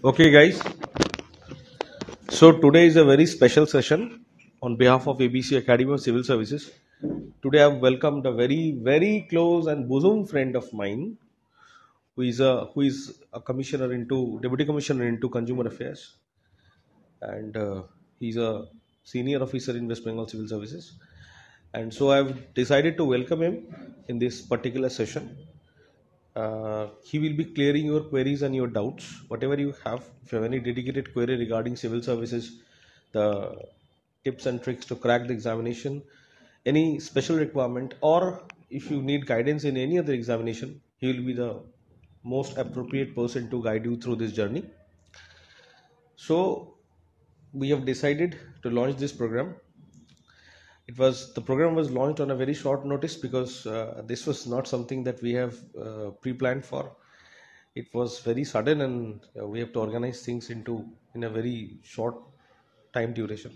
Okay, guys. So today is a very special session on behalf of ABC Academy of Civil Services. Today I've welcomed a very close and bosom friend of mine, who is a commissioner into deputy commissioner into consumer affairs, and he's a senior officer in West Bengal Civil Services. And so I've decided to welcome him in this particular session. He will be clearing your queries and your doubts, whatever you have. If you have any dedicated query regarding civil services, the tips and tricks to crack the examination, any special requirement, or if you need guidance in any other examination, he will be the most appropriate person to guide you through this journey. So, we have decided to launch this program. The program was launched on a very short notice because this was not something that we have pre-planned for. It was very sudden, and we have to organize things in a very short time duration.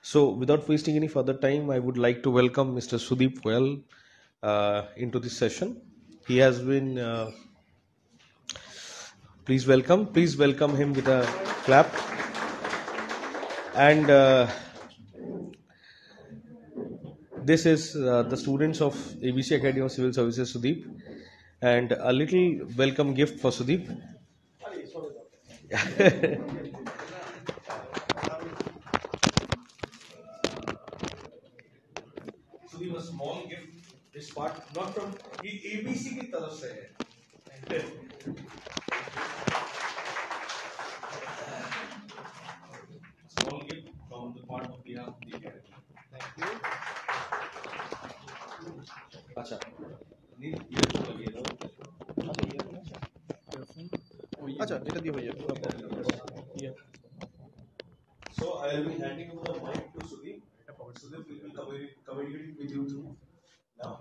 So, without wasting any further time, I would like to welcome Mr. Sudeep Well into this session. He has been. Please welcome him with a clap. And this is the students of ABC Academy of Civil Services, Sudeep, and a little welcome gift for Sudeep. Sudeep, a small gift. This part not from ABC की तरफ से है. Small gift from the part of behalf of the academy. Thank you. अच्छा. नहीं ये तो लगे ना. अच्छा এটা দিয়ে হয়ে যাবে So I will be handing over the mic to Sudeep. Sudeep will be communicating with you through now.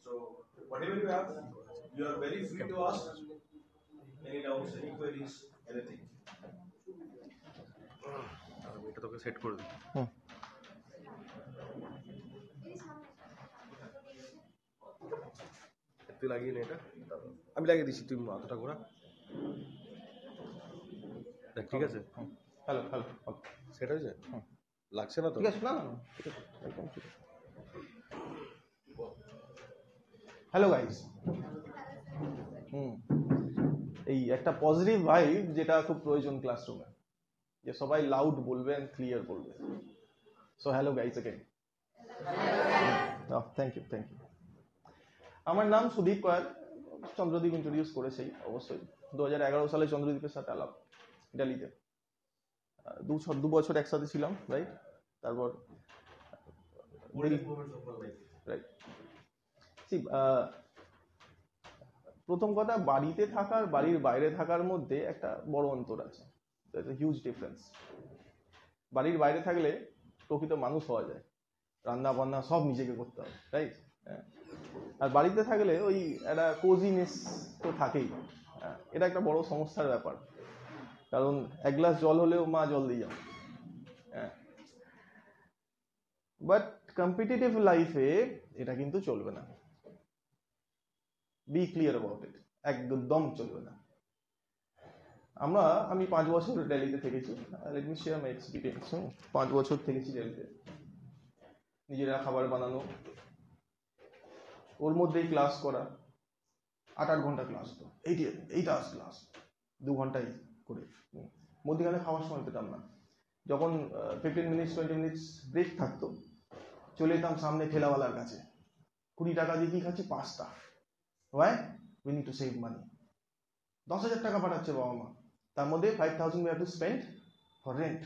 So whatever you have, you are very free to ask any doubts, any queries, anything. এটা তোকে set করে দিই. তুই লাগিয়ে নে এটা. আমি লাগিয়ে দিচ্ছি, তুই মাথাটা ঘোরা. ঠিক আছে. হ্যালো হ্যালো সেট হয়েছে? লাগছে না তো? ঠিক আছে না না ঠিক আছে একদম ঠিক আছে হ্যালো গাইস এই একটা পজিটিভ ভাইব যেটা খুব প্রয়োজন ক্লাসরুমে, যে সবাই লাউড বলবে এন্ড ক্লিয়ার বলবে। So hello guys again. Thank you আমার নাম সুদীপ কয়াল। চন্দ্রদ্বীপ ইন্ট্রোডিউস করেছেই অবশ্যই। 2011 সালে চন্দ্রদ্বীপের সাথে আলাপ ইটালিতে। 2 বছর একসাথে ছিলাম, রাইট? তারপর রাইট। প্রথম কথা, বাড়িতে থাকার বাড়ির বাইরে থাকার মধ্যে একটা বড় অন্তর আছে, হিউজ ডিফারেন্স। বাড়ির বাইরে থাকলে প্রকৃত মানুষ হওয়া যায়, রান্না বান্না সব নিজেকে করতে হবে, রাইট? আর বাড়িতে থাকলে ওই একটা কোজিনেস তো থাকেই। এটা একটা বড় সমস্যার ব্যাপার, কারণ এক গ্লাস জল হলেও মা জল দিয়ে যাও। বাট কম্পিটিটিভ লাইফে এটা কিন্তু চলবে না। বি ক্লিয়ার অ্যাবাউট ইট, একদম চলবে না। আমি 5 বছর দিল্লিতে থেকেছি। Let me share my experience. 5 বছর থেকেছি দিল্লিতে, নিজেরা খাবার বানানো, ওর মধ্যেই ক্লাস করা, 8 ঘন্টা ক্লাস, তো 8 আওয়ার্স ক্লাস, 2 ঘন্টায় করে। মধ্যখানে খাওয়ার সময় পেতাম না। যখন 15 মিনিটস 20 মিনিটস ব্রেক থাকতো, চলে যেতাম সামনে ঠেলাওয়ালার কাছে। 20 টাকা দিয়ে কি খাচ্ছি? Pasta. Why? We need to save money. 10,000 টাকা পাঠাচ্ছে বাবা মা, তার মধ্যে 5,000 we have to spend for rent.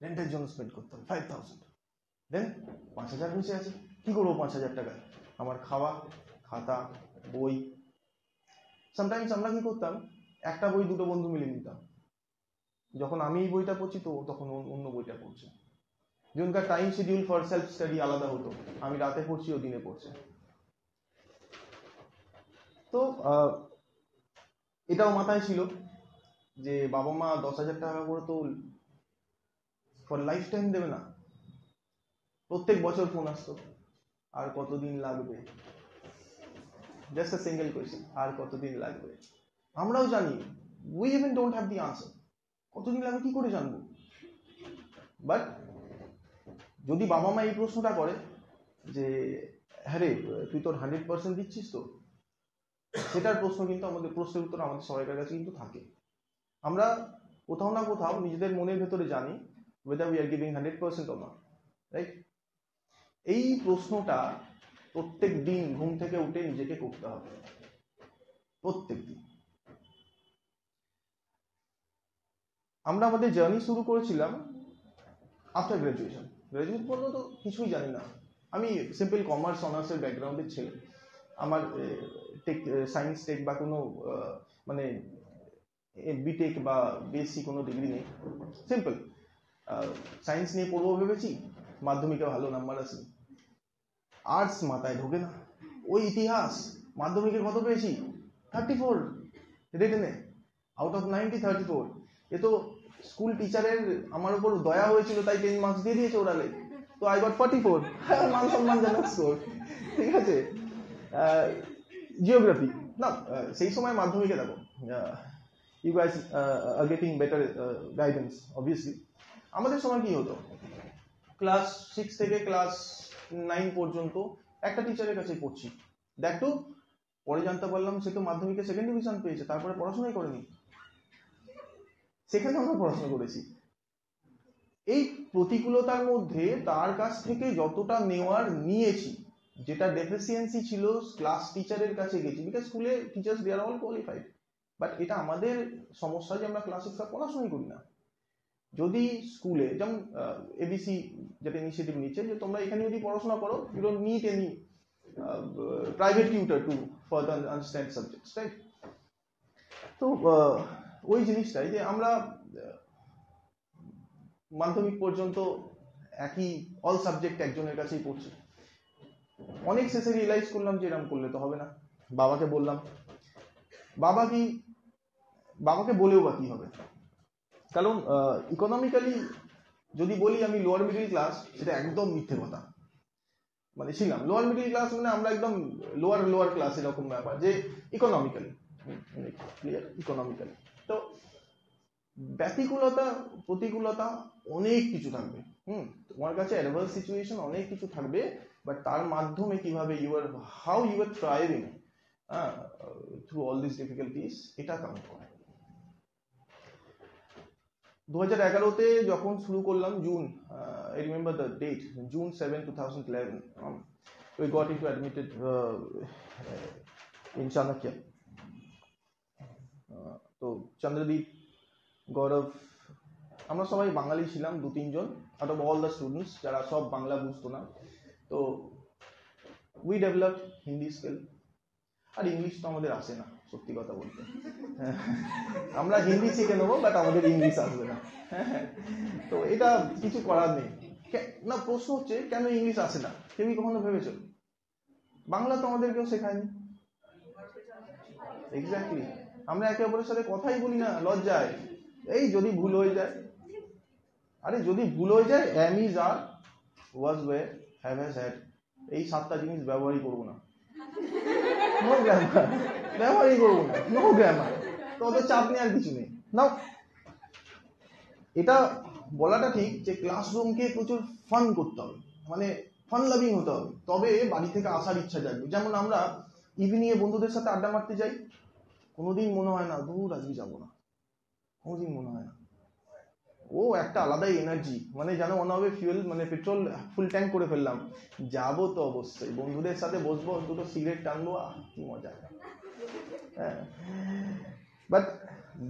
রেন্টের জন্য স্পেন্ড করতে হবে 5,000। দেন 5,000 বেঁচে আছে, কি করবো 5,000 টাকায়? আমার খাওয়া, খাতা, বই। সামটাইমস আমরা কি করতাম, একটা বই দুটো বন্ধু মিলে নিতাম। যখন আমি এই বইটা পড়ছি তো তখন অন্য বইটা পড়ছে। যখনকার time schedule for self study আলাদা হতো, আমি রাতে পড়ছি, ও দিনে পড়ছে। তো এটাও মাথায় ছিল যে বাবা মা 10,000 টাকা করে তো ফর লাইফ টাইম দেবে না। প্রত্যেক বছর ফোন আসতো, আর কতদিন লাগবে? জাস্ট আ সিঙ্গেল কোয়েশ্চেন, আর কতদিন লাগবে? আমরাও জানি we even don't have the answer. কতদিন লাগবে কি করে জানবো? বাট যদি বাবা মা এই প্রশ্নটা করে যে হ্যাঁ রে তুই তোর 100% দিচ্ছিস তো, সেটার প্রশ্ন কিন্তু আমাদের, প্রশ্নের উত্তর আমাদের সবাইকার কাছে কিন্তু থাকে। আমরা কোথাও না কোথাও নিজেদের মনের ভেতরে জানি whether we are giving 100% or not, right? এই প্রশ্নটা প্রত্যেক দিন ঘুম থেকে উঠে নিজেকে করতে হবে, প্রত্যেক দিন। আমরা আমাদের জার্নি শুরু করেছিলাম আফটার গ্রাজুয়েশন। গ্রাজুয়েশন পর্যন্ত কিছুই জানি না। আমি সিম্পল কমার্স অনার্সের ব্যাকগ্রাউন্ডের ছেলে। আমার টেক, সায়েন্স টেক বা কোনো মানে বিটেক বা বিএসসি কোনো ডিগ্রি নেই। সিম্পল সায়েন্স নিয়ে পড়বো ভেবেছি, মাধ্যমিকে ভালো নাম্বার আসে, আর্টস মাথায় ঢোকে না। ওই ইতিহাস মাধ্যমিকে কত পেয়েছি? 34 রিটেনে, আউট অফ 90 34। এ তো স্কুল টিচারের আমার উপর দয়া হয়েছিল তাই 10 মার্কস দিয়ে দিয়েছে ওরালে, তো আই গট 44। মান সম্মান জানার স্কোর, ঠিক আছে। জিওগ্রাফি না, সেই সময় মাধ্যমিকে দেখো, you guys are getting better guidance obviously. আমাদের সময় কি হতো, ক্লাস 6 থেকে ক্লাস 9 পর্যন্ত একটা টিচারের কাছে পড়ছি, দেখো পরে জানতে পারলাম সে তো মাধ্যমিকে সেকেন্ড ডিভিশন পেয়েছে, তারপরে পড়াশোনাই করেনি। সেখানে আমরা পড়াশোনা করেছি। এই প্রতিকূলতার মধ্যে তার কাছ থেকে যতটা নেওয়ার নিয়েছি, যেটা ডেফিসিয়েন্সি ছিল ক্লাস টিচারের কাছে গেছি, বিকজ স্কুলে teachers they are all qualified. But এটা আমাদের সমস্যা যে আমরা ক্লাস 6 পড়াশোনাই করি না। যদি স্কুলে যেমন এবিসি যেটা ইনিশিয়েটিভ নিচ্ছে যে তোমরা এখানে যদি পড়াশোনা করো, you don't need any private tutor to further understand subjects, right? তো ওই জিনিসটাই যে আমরা মাধ্যমিক পর্যন্ত একই অল সাবজেক্ট একজনের কাছেই পড়ছি। অনেক শেষে রিয়েলাইজ করলাম যে এরকম করলে তো হবে না। বাবাকে বললাম, বাবাকে বলেও বা কি হবে, কারণ ইকোনমিক্যালি যদি বলি আমি লোয়ার মিডিল ক্লাস, সেটা একদম মিথ্যে কথা। মানে ছিলাম লোয়ার মিডিল ক্লাস, মানে আমরা একদম লোয়ার ক্লাস, এরকম ব্যাপার যে ইকোনমিক্যালি ক্লিয়ার, ইকোনমিক্যালি। তো ব্যতিকূলতা প্রতিকূলতা অনেক কিছু থাকবে, তোমার কাছে অ্যাডভার্স সিচুয়েশন অনেক কিছু থাকবে, বাট তার মাধ্যমে কিভাবে how you are thriving through all this difficulties, এটা কাউন্ট করে। 2011-তে যখন শুরু করলাম, June, I remember the date, June 7, 2011, we got into admitted in Chanakya. তো চন্দ্রদীপ, গৌরব, আমরা সবাই বাঙালি ছিলাম, 2-3 জন out of all the students যারা সব বাংলা বুঝতো না। তো উই ডেভেলপড হিন্দি স্কিল। আর ইংলিশ তো আমাদের আসে না, সত্যি কথা বলতে। আমরা হিন্দি শিখে নেবো, বাট আমাদের ইংলিশ আসবে না। তো এটা কিছু করার নেই না। প্রশ্ন হচ্ছে কেন ইংলিশ আসে না? কেউই কখনো ভেবেছো? বাংলা তো আমাদের কেউ শেখায়নি। এক্স্যাক্টলি, আমরা একে অপরের সাথে কথাই বলি না লজ্জায়। এই যদি ভুল হয়ে যায়, আরে যদি ভুল হয়ে যায়, am is are, was were, have has had, এই 7টা জিনিস ব্যবহারই করবো না। নো গ্রামার, ব্যবহারই করবো না, নো গ্রামার। তো ওদের চাপ নেওয়ার কিছু নেই। নাও এটা বলাটা ঠিক যে ক্লাসরুমকে প্রচুর ফান করতে হবে, মানে ফান লাভিং হতে হবে, তবে বাড়ি থেকে আসার ইচ্ছা জাগবে। যেমন আমরা ইভিনিং এ বন্ধুদের সাথে আড্ডা মারতে যাই, কোনোদিন মনে হয় না দূর আজকে যাবো না, কোনোদিন মনে হয় না। ও একটা আলাদাই এনার্জি, মানে যেন মনে হবে ফিউল, মানে পেট্রোল ফুল ট্যাঙ্ক করে ফেললাম, যাবো তো অবশ্যই, বন্ধুদের সাথে বসবো, দুটো সিগারেট টানবো, কি মজা। হ্যাঁ, বাট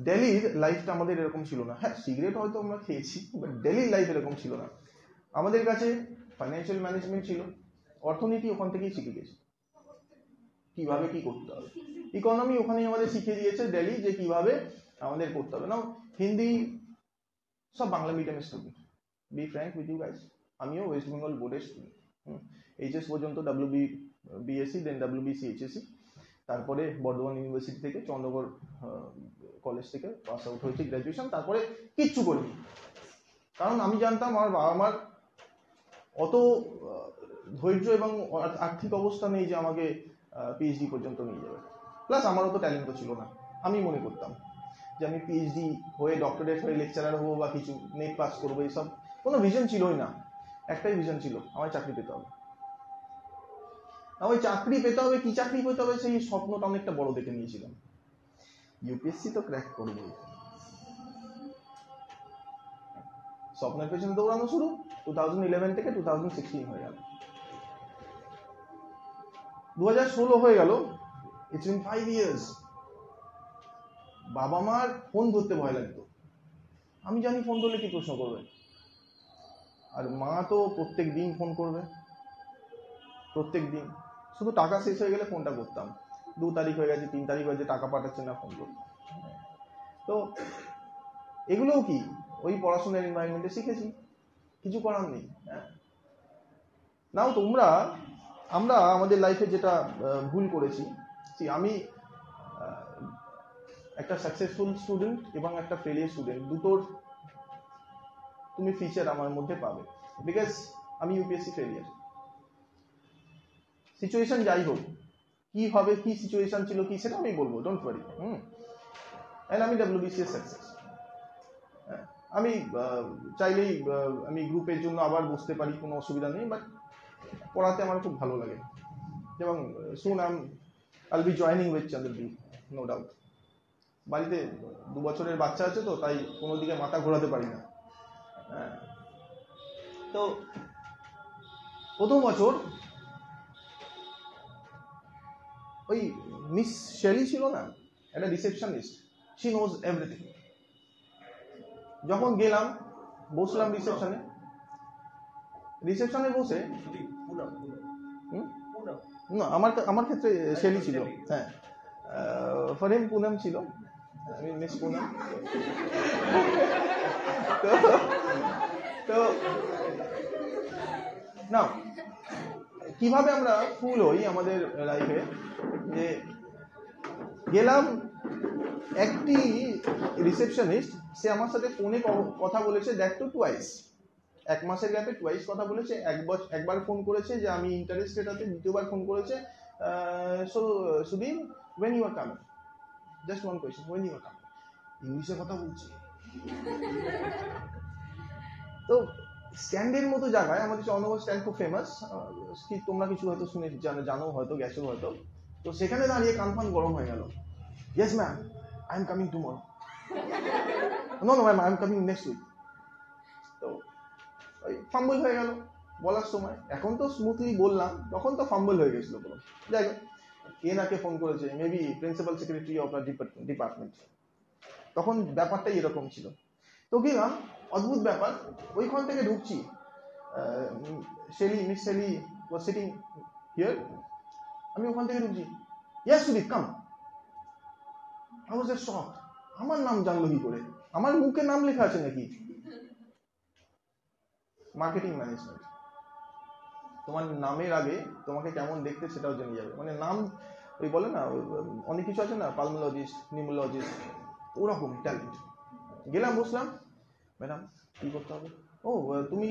দিল্লির লাইফটা আমাদের এরকম ছিল না। হ্যাঁ, সিগারেট হয়তো আমরা খেয়েছি, বাট দিল্লির লাইফ এরকম ছিল না। আমাদের কাছে ফাইন্যান্সিয়াল ম্যানেজমেন্ট ছিল, অর্থনীতি ওখান থেকেই শিখে গেছি, কিভাবে কি করতে হবে। ইকোনমি ওখানেই আমাদের শিখিয়ে দিয়েছে দিল্লি, যে কিভাবে আমাদের করতে হবে। না হিন্দি সব বাংলা মিডিয়ামের student, be frank with you guys. আমিও ওয়েস্ট বেঙ্গল বোর্ডের স্টুডেন্ট। এইচএস পর্যন্ত বিএসসি, দেন ডাব্লিউবিসি এইচএসসি, তারপরে বর্ধমান ইউনিভার্সিটি থেকে, চন্দ্রগড় কলেজ থেকে পাস আউট হয়েছে গ্র্যাজুয়েশন। তারপরে কিচ্ছু করিনি, কারণ আমি জানতাম আমার বাবা মার অত ধৈর্য এবং আর্থিক অবস্থা নেই যে আমাকে পিএইচডি পর্যন্ত নিয়ে যাবে, প্লাস আমার অত ট্যালেন্টও ছিল না আমি মনে করতাম। যে আমি পিএইচডি হয়ে ডক্টরেট হয়ে লেকচারার হবো বা কিছু নেট পাস করবো, এইসব কোনো ভিশন ছিলই না। একটাই ভিশন ছিল, আমার চাকরি পেতে হবে। ওই চাকরি পেতে হবে, কি চাকরি পেতে হবে সেই স্বপ্নটা অনেকটা বড় দেখে নিয়েছিলাম। ইউপিএসসি তো ক্র্যাক করবোই, স্বপ্নের পেছনে দৌড়ানো শুরু 2011 থেকে 2016 হয়ে গেল, 2016 হয়ে গেল। It's been 5 years। বাবা মার ফোন ধরতে ভয় লাগতো, আমি জানি ফোন ধরলে কি প্রশ্ন করবে, আর মা তো প্রত্যেক দিন ফোন করবে, প্রত্যেক দিন। শুধু টাকা শেষ হয়ে গেলে ফোনটা করতাম, 2 তারিখ হয়ে গেছে, 3 তারিখ হয়েছে, টাকা পাঠাচ্ছে না, ফোন করতাম। তো এগুলোও কি ওই পড়াশোনার এনভায়রনমেন্টে শিখেছি, কিছু করার নেই। নাও তোমরা, আমরা আমাদের লাইফে যেটা ভুল করেছি, আমি একটা সাকসেসফুল স্টুডেন্ট এবং একটা ফেলিয়ার স্টুডেন্ট, দুটোর তুমি ফিচার আমার মধ্যে পাবে। বিকজ আমি ইউপিএসসি ফেলিয়ার। সিচুয়েশন যাই হোক, কি হবে, কি সিচুয়েশন ছিল কি, সেটা আমি বলবো, ডোন্ট ওয়ারি। এন্ড আমি ডব্লিউবিসিএস সাকসেস। আমি চাইলেই আমি গ্রুপের জন্য আবার বসতে পারি, কোনো অসুবিধা নেই, বাট পড়াতে আমার খুব ভালো লাগে। এবং soon I'll be joining with Chandradip, no doubt. বাড়িতে 2 বছরের বাচ্চা আছে, তো তাই কোনো দিকে মাথা ঘোরাতে পারি না। তো প্রথম বছর ওই মিস শেলি ছিল না, একটা রিসেপশনিস্ট, শি নোজ এভরিথিং। যখন গেলাম, বসলাম রিসেপশনে বসে, না আমার ক্ষেত্রে শেলি ছিল, হ্যাঁ, ফরিম পুনম ছিল, আমি মিস পুনম। তো না, কিভাবে আমরা ফুল হই আমাদের লাইফে, যে গেলাম, একটি রিসেপশনিস্ট, সে আমার সাথে ফোনে কথা বলেছে, দ্যাট টু টুয়াইস, 1 মাসের গ্যাপে টুয়াইস কথা বলেছে। একবার ফোন করেছে যে আমি ইন্টারেস্টেড আছে, দ্বিতীয়বার ফোন করেছে, so Sudip when you are coming, just one question, when you are coming, ইংলিশে কথা বলছি। তো স্ট্যান্ডের মতো জায়গায়, আমাদের চন্দ্রনগর স্ট্যান্ড খুব ফেমাস, কি তোমরা কিছু হয়তো শুনে জানো, হয়তো গেছো হয়তো। তো সেখানে দাঁড়িয়ে কান ফান গরম হয়ে গেল। Yes ma'am, I am coming tomorrow. No no ma'am, I am coming next week. তো ওই ফাম্বল হয়ে গেল বলার সময়। এখন তো স্মুথলি বললাম, তখন তো ফাম্বল হয়ে গেছিল পুরো। যাই হোক, কে নাকে ফোন করেছে, maybe principal secretary of department. তখন ব্যাপারটাই এরকম ছিল। তো গেলাম, অদ্ভুত ব্যাপার, ওইখান থেকে ঢুকছি, Miss Shelly was sitting here, আমি ওখান থেকে ঢুকছি, yes Sudip come. I was just shocked, আমার নাম জানলো কি করে, আমার মুখে নাম লেখা আছে নাকি? মার্কেটিং ম্যানেজমেন্ট, তোমার নামের আগে তোমাকে কেমন দেখতে সেটাও জেনে যাবে, মানে নাম, ওই বলে না অনেক কিছু আছে না, পালমোলজিস্ট, নিউমোলজিস্ট, ওরকম ট্যালেন্ট। গেলাম, বসলাম, ম্যাডাম কি করতে হবে? ও তুমি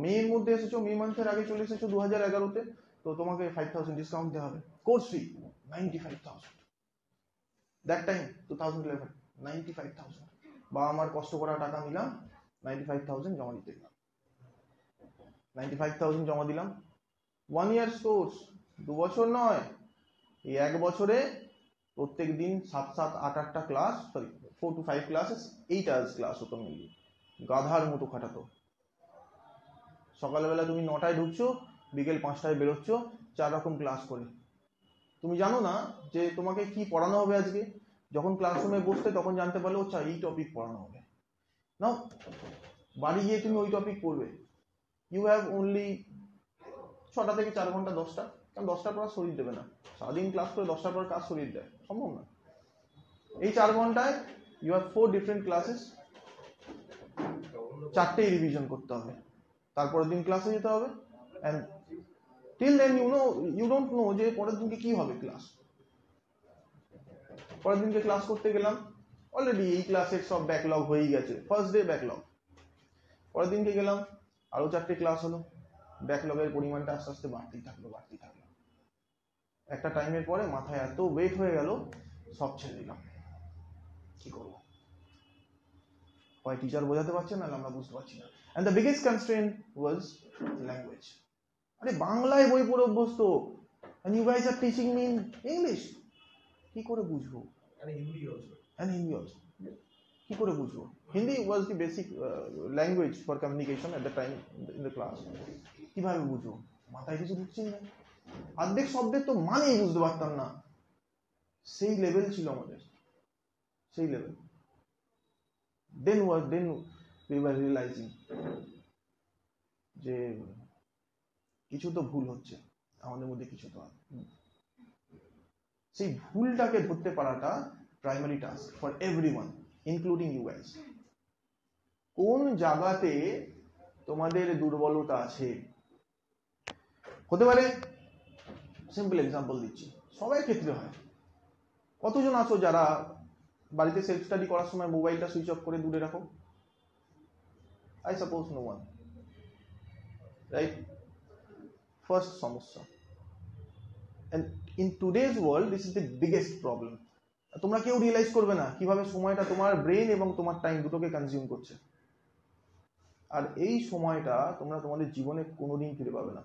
মের মধ্যে এসেছো, মে মান্থের আগে চলে এসেছো 2011-তে, তো তোমাকে 5000 ডিসকাউন্ট দেওয়া হবে, কোর্স ফি 95,000। That time 2011, 95,000। বা আমার কষ্ট করা টাকা নিলাম, 95,000 জমা দিতে গেলাম, 95,000 জমা দিলাম। 1 ইয়ার কোর্স, 2 বছর নয়, এই 1 বছরে প্রত্যেক দিন 7-8টা class, sorry 4 to 5 classes, 8 hours class হতো মিলিয়ে, গাধার মতো খাটাতো। সকালবেলা তুমি 9টায় ঢুকছো, বিকেল 5টায় বেরোচ্ছ, 4 রকম ক্লাস করে। তুমি জানো না যে তোমাকে কি পড়ানো হবে আজকে, যখন ক্লাসরুমে বসতে তখন জানতে পারলে আচ্ছা এই টপিক পড়ানো হবে, নাও বাড়ি গিয়ে তুমি ওই টপিক পড়বে। ইউ হ্যাভ অনলি 6টা থেকে 4 ঘন্টা, 10টা, কারণ 10টার পর শরীর দেবে না, সারাদিন ক্লাস করে 10টার পর কাজ শরীর দেয়, সম্ভব না। এই 4 ঘন্টায় ইউ হ্যাভ 4 ডিফারেন্ট ক্লাসেস, 4টেই রিভিশন করতে হবে, তারপরের দিন ক্লাসে যেতে হবে। And till then you don't know যে পরের দিনকে কি হবে ক্লাস। পরের দিনকে ক্লাস করতে গেলাম, অলরেডি এই ক্লাসের সব ব্যাকলগ হয়েই গেছে, ফার্স্ট ডে ব্যাকলগ। পরের দিনকে গেলাম, আরো 4টে ক্লাস হলো, ব্যাকলগের পরিমাণটা আস্তে আস্তে বাড়তেই থাকলো। একটা টাইমের পরে মাথায় এত ওয়েট হয়ে গেল, সব ছেড়ে দিলাম। কি করবো, হয় টিচার বোঝাতে পারছে না, আমরা বুঝতে পারছি না। And the biggest constraint was language. আরে বাংলায় বই পড়ে অভ্যস্ত, and you guys are teaching me in English, কি করে বুঝবো? and Hindi also কি করে বুঝবো? Hindi was the basic language for communication at the time in the class. কিভাবে বুঝবো? মাথায় কিছু ঢুকছেই না, অর্ধেক শব্দের তো মানেই বুঝতে পারতাম না। সেই লেভেল ছিল আমাদের, সেই level. then we were realizing যে কিছু তো ভুল হচ্ছে আমাদের মধ্যে, কিছু তো সেই ভুলটাকে ধরতে পারাটা primary task for everyone including you guys. কোন জায়গাতে তোমাদের দুর্বলতা আছে? হতে পারে, সিম্পল এক্সাম্পল দিচ্ছি, সবাই ক্ষেত্রে হয়। কতজন আছো যারা বাড়িতে সেলফ স্টাডি করার সময় মোবাইলটা সুইচ অফ করে দূরে রাখো? I suppose no one, right? First সমস্যা। And in today's world this is the biggest problem. তোমরা কেউ রিয়েলাইজ করবে না কিভাবে সময়টা তোমার ব্রেন এবং তোমার টাইম দুটোকে কনজিউম করছে, আর এই সময়টা তোমরা তোমাদের জীবনে কোনোদিন ফিরে পাবে না।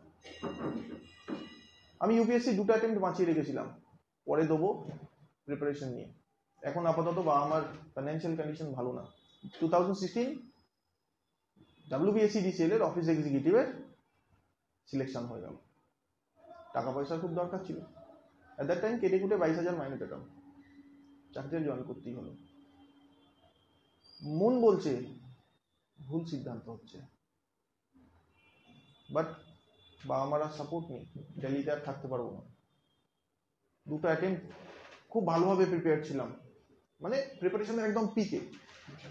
আমি ইউপিএসসি দুটো অ্যাটেম্প্ট বাঁচিয়ে রেখেছিলাম, পরে দেবো প্রিপারেশন নিয়ে। এখন আপাতত বা আমার ফাইন্যান্সিয়াল কন্ডিশন ভালো না। 2016 WBSCDCL এর অফিস এক্সিকিউটিভের সিলেকশন হয়ে গেল। টাকা পয়সার খুব দরকার ছিল, এট দ্যাট টাইম কেটে কুটে 22,000 মাইনে পেতাম, চাকরিতে জয়েন করতেই হলো। মন বলছে ভুল সিদ্ধান্ত হচ্ছে, বাট বাবা মারা সাপোর্ট নেই, দিল্লিতে আর থাকতে পারবো না। দুটো অ্যাটেম্প্ট খুব ভালোভাবে প্রিপেয়ার ছিলাম, মানে প্রিপারেশনের একদম পিকে।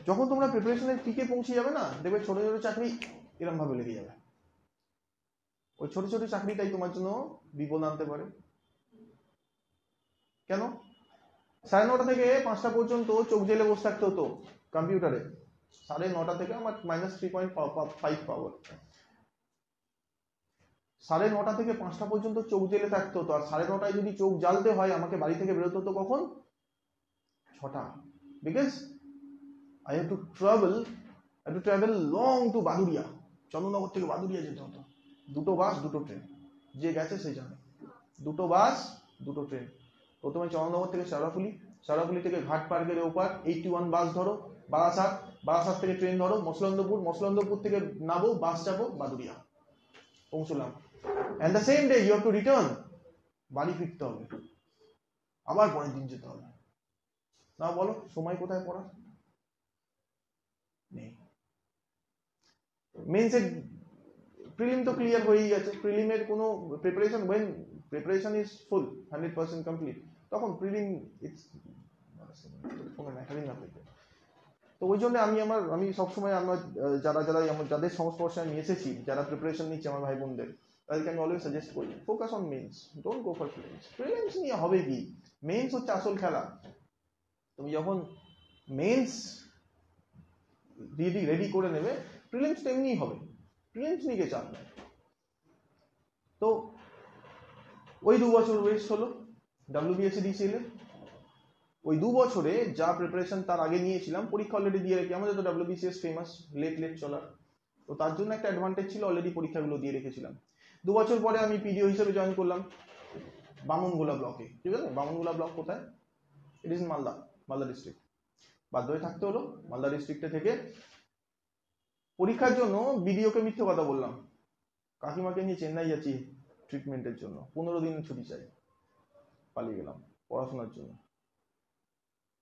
যখন তোমরা প্রিপারেশনের পিকে পৌঁছে যাবে না, দেখবে ছোট ছোট চাকরি এরকম ভাবে লেগে যাবে। ওই ছোট ছোট চাকরিটাই তোমার জন্য বিপদ আনতে পারে। কেন? 9:30 থেকে 5টা পর্যন্ত চোখ জেলে বসে থাকতে হতো কম্পিউটারে। 9:30 থেকে আমার -3.5 পাওয়ার। 9:30 থেকে 5টা পর্যন্ত চোখ জেলে থাকতে হতো, আর 9:30টায় যদি চোখ জ্বালতে হয় আমাকে বাড়ি থেকে বেরোতে হতো কখন? 6টা। Because I have to travel long to Baduria. Chandannagar থেকে বাদুড়িয়া যেতে হতো। দুটো বাস দুটো ট্রেন, যে গেছে সেই জানে। দুটো বাস দুটো ট্রেন। প্রথমে চন্দননগর থেকে শেওড়াফুলি, শেওড়াফুলি থেকে ঘাট পার্কের ওপার 81 বাস ধরো বারাসাত, বারাসাত থেকে ট্রেন ধরো মসলন্দপুর, মসলন্দপুর থেকে নামো, বাস চাপো, বাদুড়িয়া পৌঁছলাম। and the same day you have to return, বাড়ি ফিরতে হবে, আবার পরের দিন যেতে হবে। না বলো সময় কোথায় পড়া নেই। মেন্সের প্রিলিম তো ক্লিয়ার হয়েই গেছে, প্রিলিমের কোনো preparation, when preparation is full 100% complete, তখন প্রিলিম ইটস কোনো ম্যাটারই না। তো ওই জন্য আমি সবসময় যাদের সংস্পর্শে আমি এসেছি, যারা প্রিপারেশন নিচ্ছে আমার ভাই বোনদের, তাদেরকে আমি অলওয়েজ সাজেস্ট করি focus on mains, don't go for prelims. Prelims নিয়ে হবে কি, মেন্স হচ্ছে আসল খেলা। তুমি যখন মেন্স রেডি করে নেবে, প্রিলিমস তেমনিই হবে, প্রিলিমস নিয়ে চাপ নেই। তো ওই 2 বছর ওয়েস্ট হলো WBSCDCL এ। ওই 2 বছরে যা প্রিপারেশন তার আগে নিয়েছিলাম, পরীক্ষা অলরেডি দিয়ে রেখে, আমাদের তো WBCS ফেমাস লেট চলার, তো তার জন্য একটা অ্যাডভান্টেজ ছিল, অলরেডি পরীক্ষাগুলো দিয়ে রেখেছিলাম। 2 বছর পরে আমি পিডিও হিসেবে জয়েন করলাম বামনগোলা ব্লকে। ঠিক আছে, বামনগোলা ব্লক কোথায়? It is Malda district. বাধ্য হয়ে থাকতে হলো মালদা ডিস্ট্রিক্টে থেকে। পরীক্ষার জন্য বিডিওকে মিথ্যে কথা বললাম, কাকিমাকে নিয়ে চেন্নাই যাচ্ছি ট্রিটমেন্টের জন্য, 15 দিন ছুটি চাই। পালিয়ে গেলাম পড়াশোনার জন্য।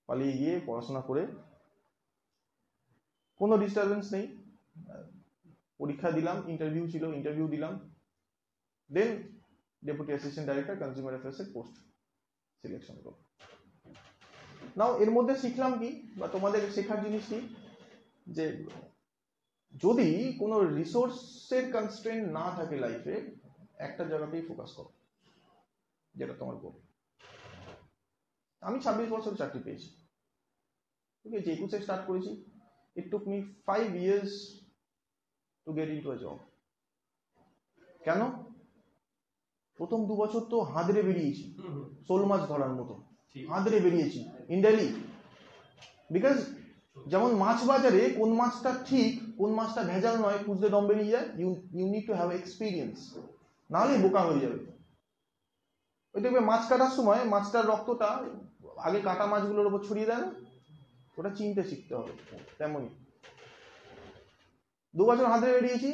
পালিয়ে গিয়ে পড়াশোনা করে কোনো ডিস্টারবেন্স নেই, পরীক্ষা দিলাম, ইন্টারভিউ ছিল, ইন্টারভিউ দিলাম। Then deputy assistant director consumer affairs এর পোস্ট সিলেকশন করো। নাও এর মধ্যে শিখলাম কি, বা তোমাদের শেখার জিনিস কি, যে যদি কোনো রিসোর্সের কনস্ট্রেন্ট না থাকে লাইফে, একটা জায়গাতেই ফোকাস করো, যেটা তোমার গোল। আমি 26 বছর চাকরি পেয়েছি, ঠিক আছে, 21-এ স্টার্ট করেছি। It took me 5 years to get into a job. কেন? প্রথম 2 বছর তো হাঁদড়ে বেরিয়েছি, শোল মাছ ধরার মতো হাঁদড়ে বেরিয়েছি ইন দিল্লি। বিকজ যেমন মাছ বাজারে কোন মাছটা ঠিক কোন মাছটা ভেজাল নয় খুঁজতে দম বেরিয়ে যায়, you need to have experience, নাহলে বোকা হয়ে যাবে। ওই দেখবে মাছ কাটার সময় মাছটার রক্তটা আগে কাটা মাছগুলোর উপর ছড়িয়ে দেয় না, ওটা চিনতে শিখতে হবে। তেমনই 2 বছর হাতে বেরিয়েছি,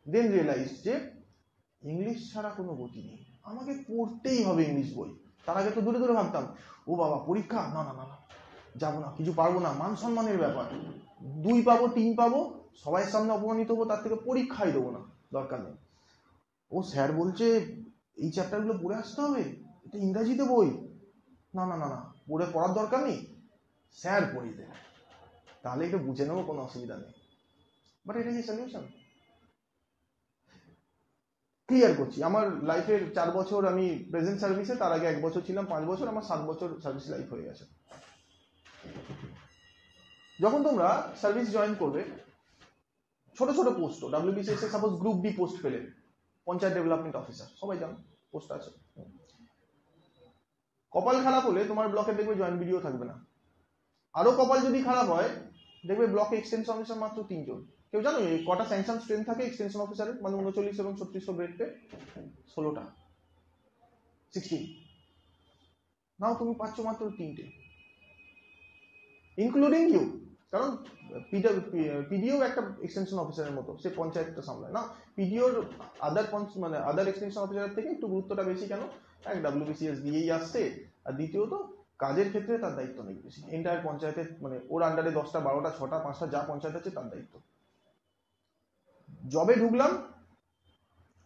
দেন রিয়েলাইজ যে ইংলিশ ছাড়া কোনো গতি নেই, আমাকে পড়তেই হবে ইংলিশ বই। তার আগে তো দূরে দূরে ভাবতাম, ও বাবা পরীক্ষা, না না না না যাবো না, কিছু পারবো না, মান সম্মানের ব্যাপার, 2 পাবো 3 পাবো, সবাই সামনে অপমানিত হবো, তার থেকে পরীক্ষাই দেবো না, দরকার নেই। ও স্যার বলছে এই চ্যাপ্টারগুলো পড়ে আসতে হবে, এটা ইংরাজিতে বই, না না না না পড়ার দরকার নেই, স্যার পড়িয়ে দেবে, তাহলে একটু বুঝে নেবো, কোনো অসুবিধা নেই। বাট এটা কি সলিউশন? ক্লিয়ার করছি, আমার লাইফের 4 বছর আমি প্রেজেন্ট সার্ভিসে, তার আগে 1 বছর ছিলাম, 5 বছর, আমার 7 বছর সার্ভিস লাইফ হয়ে গেছে। যখন তোমরা সার্ভিস জয়েন করবে, ছোট ছোট পোস্ট, ডাব্লিউবিসিএস এ সাপোজ গ্রুপ ডি পোস্ট পেলে, পঞ্চায়েত ডেভেলপমেন্ট অফিসার, সবাই জানো পোস্ট আছে। কপাল খারাপ হলে তোমার ব্লকে দেখবে জয়েন্ট বিডিও থাকবে না, আরো কপাল যদি খারাপ হয় দেখবে ব্লকে এক্সটেনশন অফিসার মাত্র 3 জন। কেউ জানো কটা স্যাংশন স্ট্রেন্থ থাকে এক্সটেনশন অফিসারের, মানে 39 এবং 3600 গ্রেড পে? 16টা, 16। নাও তুমি পাচ্ছ মাত্র 3টে, ইনক্লুডিং ইউ, কারণ পিডিও একটা এক্সটেনশন অফিসারের মতো, সে পঞ্চায়েতটা সামলায় না। পিডিওর আদার এক্সটেনশন অফিসারের থেকে একটু গুরুত্বটা বেশি, কেন? এক ডাব্লিউবিসিএস দিয়েই আসছে, আর দ্বিতীয়ত কাজের ক্ষেত্রে তার দায়িত্ব নেই বেশি, এন্টায়ার পঞ্চায়েতের, মানে ওর আন্ডারে 10টা 12টা 6টা 5টা যা পঞ্চায়েত আছে তার দায়িত্ব। জবে ঢুকলাম,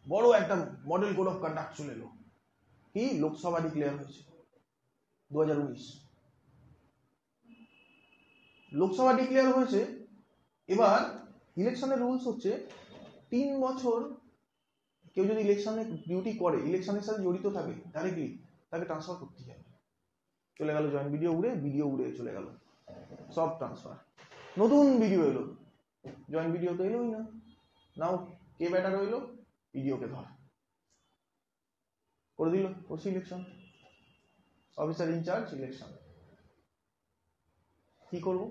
বড় একটা মডেল কোড অফ কন্ডাক্ট চলে এলো, কি লোকসভা ডিক্লেয়ার হয়েছে 2019, লোকসভা ডিক্লেয়ার হয়েছে। এবার ইলেকশনের রুলস হচ্ছে 3 বছর কেউ যদি ইলেকশনে ডিউটি করে, ইলেকশনের সাথে জড়িত থাকে, ডাইরেক্টলি তাকে ট্রান্সফার করতে হবে। চলে গেল জয়েন্ট বিডিও উড়ে, বিডিও উড়ে চলে গেল, সব ট্রান্সফার। নতুন বিডিও এলো, জয়েন্ট বিডিও তো এলোই না, নাও কে ব্যাটার হইলো, বিডিওকে ধর করে দিল, করছি ইলেকশন, অফিসার ইনচার্জ ইলেকশন। কি করব?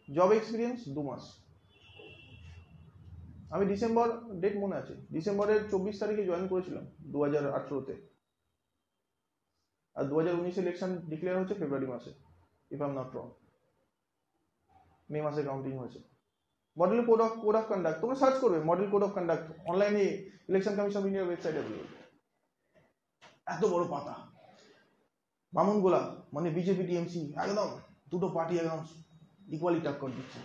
জব এক্সপিরিয়েন্স 2 মাস। আমি ডিসেম্বর, ডেট মনে আছে, ডিসেম্বরের 24 তারিখে জয়েন করেছিলাম 2018-তে, আর 2019 ইলেকশন ডিক্লেয়ার হচ্ছে ফেব্রুয়ারি মাসে, if I am not wrong. May মাসে কাউন্টিং হয়েছে। মডেল কোড অফ কন্ডাক্ট তোমরা সার্চ করবে, মডেল কোড অফ কন্ডাক্ট অনলাইনে ইলেকশন কমিশন অফ ইন্ডিয়ার ওয়েবসাইটে অ্যাভেলেবল। এত বড় পাতা, মামুন গোলা মানে বিজেপি টিএমসি একদম দুটো পার্টি একদম ইকুয়ালি টাক্কর দিচ্ছে,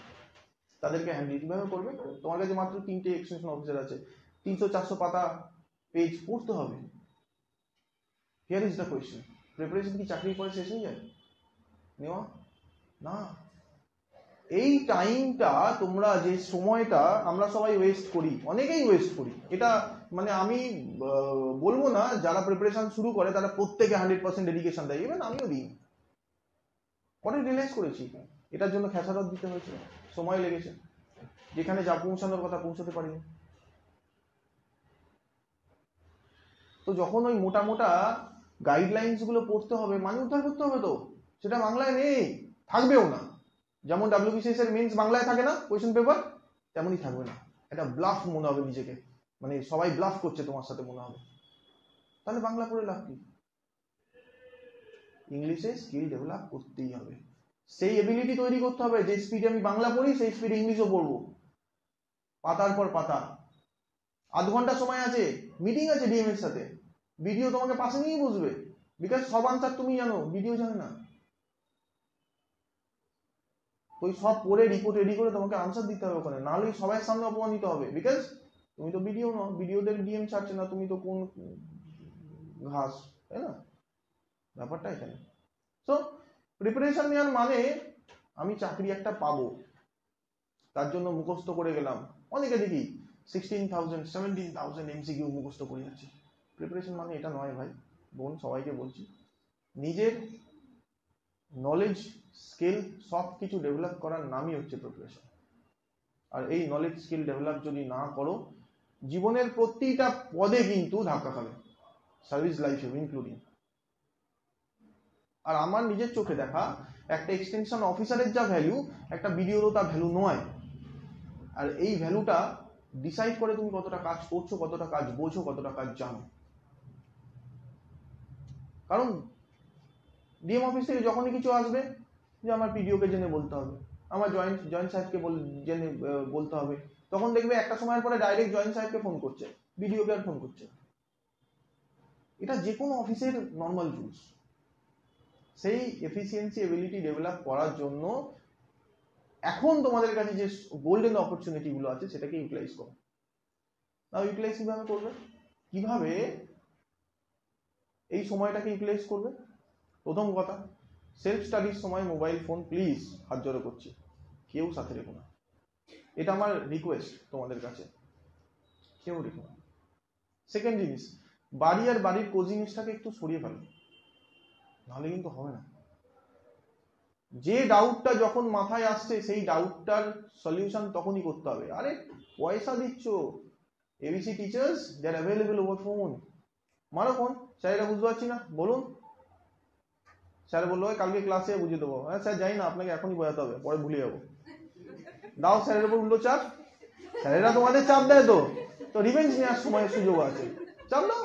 তাদেরকে হ্যান্ডেল কিভাবে করবে? তোমার কাছে মাত্র 3টে এক্সটেনশন অফিসার আছে, 300-400 পাতা পেজ পড়তে হবে। Here is the question, preparation কি চাকরির পরে শেষ হয়ে যায়? নেওয়া না। এই টাইমটা তোমরা, যে সময়টা আমরা সবাই ওয়েস্ট করি, অনেকেই ওয়েস্ট করি, এটা মানে আমি বলবো না যারা প্রিপারেশন শুরু করে তারা প্রত্যেকে 100% ডেডিকেশন দেয়, ইভেন আমিও দিই। পরে রিয়েলাইজ করেছি এটার জন্য খেসারত দিতে হয়েছে, সময় লেগেছে, যেখানে যা পৌঁছানোর কথা পৌঁছতে পারিনি। তো যখন ওই মোটা মোটা গাইডলাইন্স গুলো পড়তে হবে, মানে উদ্ধার করতে হবে, তো সেটা বাংলায় নেই, থাকবেও না। যেমন ডাব্লিউবিসিএস এর মেন্স বাংলায় থাকে না কোয়েশ্চেন পেপার, তেমনই থাকবে না। এটা ব্লাফ মনে হবে নিজেকে, মানে সবাই ব্লাফ করছে তোমার সাথে মনে হবে। তাহলে বাংলা পড়ে লাভ কি? ইংলিশে স্কিল ডেভেলপ করতেই হবে, সেই এবিলিটি তৈরি করতে হবে যে স্পিডে আমি বাংলা পড়ি সেই স্পিডে ইংলিশও পড়বো, পাতার পর পাতা। 8 ঘন্টা সময় আছে, মিটিং আছে ডিএম এর সাথে, ভিডিও তোমাকে পাশে নিয়ে বসবে, বিকজ সব আনসার তুমি জানো, ভিডিও জানে না। ওই সব পড়ে রিপোর্ট রেডি করে তোমাকে আনসার দিতে হবে ওখানে, নাহলে সবাই সামনে অপমানিত হবে, বিকজ তুমি তো ভিডিও নাও, ভিডিওদের ডিএম ছাড়ছে না, তুমি তো কোন ঘাস, তাই না ব্যাপারটা এখানে। সো প্রিপারেশন নেওয়ার মানে আমি চাকরি একটা পাবো তার জন্য মুখস্থ করে গেলাম। অনেকে দেখি 16,000 17,000 এমসিকিউ মুখস্থ করে যাচ্ছে। প্রিপারেশন মানে এটা নয় ভাই বোন, সবাইকে বলছি, নিজের নলেজ স্কিল সব কিছু ডেভেলপ করার নামই হচ্ছে প্রিপারেশন। আর এই নলেজ স্কিল ডেভেলপ যদি না করো, জীবনের প্রতিটা পদে কিন্তু ধাক্কা খাবে, সার্ভিস লাইফে ইনক্লুডিং। আর আমার নিজের চোখে দেখা একটা এক্সটেনশন অফিসারের যা ভ্যালু একটা বিডিওরও তা ভ্যালু নয়। আর এই ভ্যালুটা ডিসাইড করে তুমি কতটা কাজ করছো, কতটা কাজ বোঝো, কতটা কাজ জানো। কারণ ডিএম অফিস থেকে যখনই কিছু আসবে যে আমার পিডিওকে জেনে বলতে হবে, আমার জয়েন্ট সাহেবকে জেনে বলতে হবে, তখন দেখবে একটা সময়ের পরে ডাইরেক্ট জয়েন্ট সাহেবকে ফোন করছে, বিডিওকে আর ফোন করছে। এটা যে কোনো অফিসের নর্মাল রুলস। সেই এফিসিয়েন্সি এবিলিটি ডেভেলপ করার জন্য এখন তোমাদের কাছে যে গোল্ডেন অপরচুনিটি গুলো আছে সেটাকে ইউটিলাইজ করো। তাও ইউটিলাইজ কিভাবে করবে, কিভাবে এই সময়টাকে ইউটিলাইজ করবে? প্রথম কথা, সেলফ স্টাডির সময় মোবাইল ফোন প্লিজ হাত জড়ো করছি কেউ সাথে রেখো না, এটা আমার রিকোয়েস্ট তোমাদের কাছে, কেউ রেখো না। সেকেন্ড জিনিস, বাড়ি আর বাড়ির কোজিনিসটাকে একটু সরিয়ে ফেলো, নাহলে কিন্তু হবে না। যে ডাউটটা যখন মাথায় আসছে সেই ডাউটটার সলিউশন তখনই করতে হবে। আরে পয়সা দিচ্ছ, ABC teachers they are available over phone, মারো ফোন, স্যার এটা বুঝতে পারছি না বলুন। স্যার বললো কালকে ক্লাসে বুঝিয়ে দেবো। হ্যাঁ স্যার জানি না, আপনাকে এখনই বোঝাতে হবে, পরে ভুলে যাবো। দাও স্যারের উপর উল্টো চাপ, স্যারেরা তোমাদের চাপ দেয় তো রিভেঞ্জ নেওয়ার সময় সুযোগ আছে, চাপ দাও,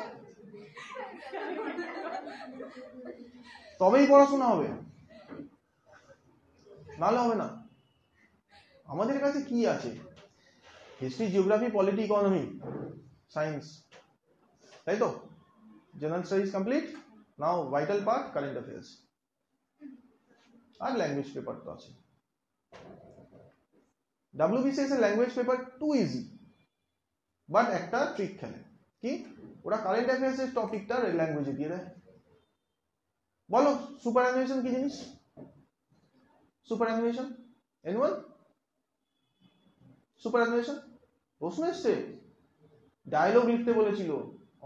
তবেই পড়াশোনা হবে, নাহলে হবে না। আমাদের কাছে কি আছে? History, geography, polity, economy, science, তাই তো? General studies complete, now vital part current affairs, আর ল্যাঙ্গুয়েজ পেপার তো আছে। WBCS এর language paper too easy, but একটা ট্রিক খেলে কি, ওরা কারেন্ট অ্যাফেয়ার্স এর টপিকটা ল্যাঙ্গুয়েজে দিয়ে দেয়। বলো সুপার অ্যানিমেশন কি জিনিস? Super animation, anyone? Super animation প্রশ্ন এসছে, ডায়লগ লিখতে বলেছিল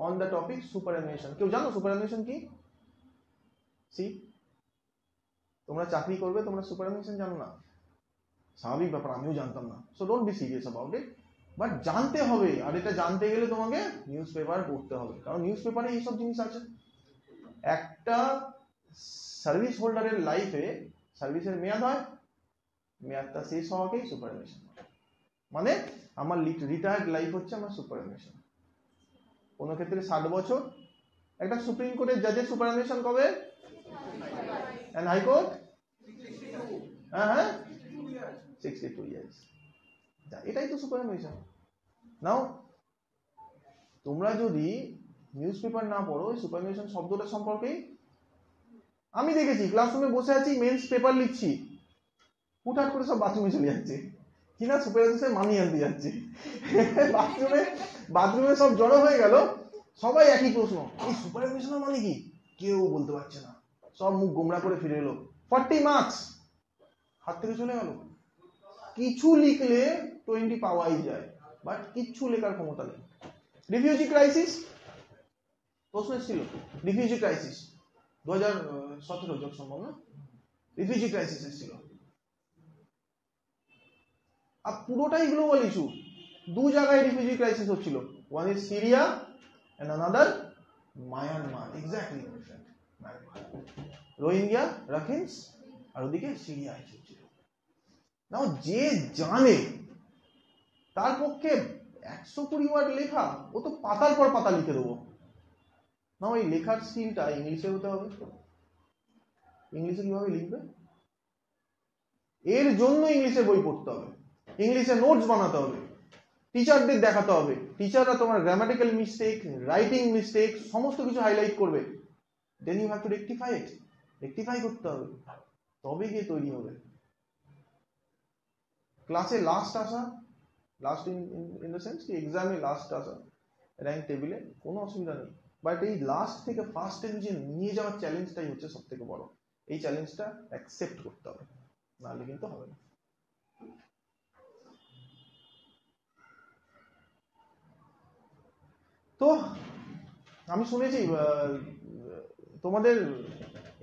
on the topic super animation. কেউ জানো সুপার অ্যানিমেশন কি? সি, তোমরা চাকরি করবে, তোমরা সুপার অ্যানিমেশন জানো না, স্বাভাবিক ব্যাপার, আমিও জানতাম না। So don't be serious about it, but জানতে হবে। আর এটা জানতে গেলে তোমাকে নিউজ পেপার পড়তে হবে, কারণ নিউজ পেপারে এইসব জিনিস আছে। একটা সার্ভিস হোল্ডারের লাইফে সার্ভিসের মেয়াদ হয়, মেয়াদটা শেষ হওয়াকেই সুপার অ্যানিমেশন, মানে আমার রিটায়ার্ড লাইফ হচ্ছে আমার সুপার অ্যানিমেশন। কোনো ক্ষেত্রে 60 বছর, একটা সুপ্রিম কোর্টের জাজের সুপার অ্যানিমেশন কবে? এন্ড হাইকোর্ট, হ্যাঁ 62 ইয়ার্স, এটাই তো সুপার অ্যানিমেশন। নাও তোমরা যদি নিউজ পেপার না পড়ো, সুপার অ্যানিমেশন শব্দটা সম্পর্কে আমি দেখেছি, ক্লাসরুমে বসে আছি, মেন্স পেপার লিখছি, হুটহাট করে সব বাথরুমে চলে যাচ্ছে, কিনা সুপার অ্যানিমেশন মানি আনতে যাচ্ছে। বাথরুমে সব জড়ো হয়ে গেল, সবাই একই প্রশ্ন, এই সুপার অ্যানিমেশনের মানে কি? কেউ বলতে পারছে না, সব মুখ গোমরা করে ফিরে এলো। 40 মার্কস হাত থেকে চলে গেল। কিছু লিখলে 20 পাওয়াই যায়, বাট কিচ্ছু লেখার ক্ষমতা নেই। রিফিউজি ক্রাইসিস প্রশ্ন ছিল, রিফিউজি ক্রাইসিস 2017 যত সম্ভব না, রিফিউজি ক্রাইসিস ছিল। আর পুরোটাই গ্লোবাল ইস্যু, দু জায়গায় রিফিউজি ক্রাইসিস হচ্ছিল, one is Syria and another Myanmar. Exactly Rohingya, Rakhines, আর ওদিকে সিরিয়া হচ্ছিল। নাও যে জানে তার পক্ষে 120 ওয়ার্ড লেখা, ও তো পাতার পর পাতা লিখে দেবো। না, ওই লেখার স্কিলটা ইংলিশে হতে হবে। ইংলিশে কিভাবে লিখবে? এর জন্য ইংলিশে বই পড়তে হবে, ইংলিশে নোটস বানাতে হবে, টিচারদের দেখাতে হবে, টিচাররা তোমার গ্রামাটিক্যাল মিস্টেক, রাইটিং মিস্টেক সমস্ত কিছু হাইলাইট করবে। Then you have to rectify it, rectify করতে হবে, তবে গিয়ে তৈরি হবে। ক্লাসে লাস্ট আসা, লাস্ট ইন দ্য সেন্স কি এক্সামে লাস্ট আসা, র্যাঙ্ক টেবিলে কোনো অসুবিধা নেই, বাট এই লাস্ট থেকে ফার্স্টে নিয়ে যাওয়ার চ্যালেঞ্জটাই হচ্ছে সব থেকে বড়। এই চ্যালেঞ্জটা অ্যাকসেপ্ট করতে হবে, নাহলে কিন্তু হবে না। তো আমি শুনেছি তোমাদের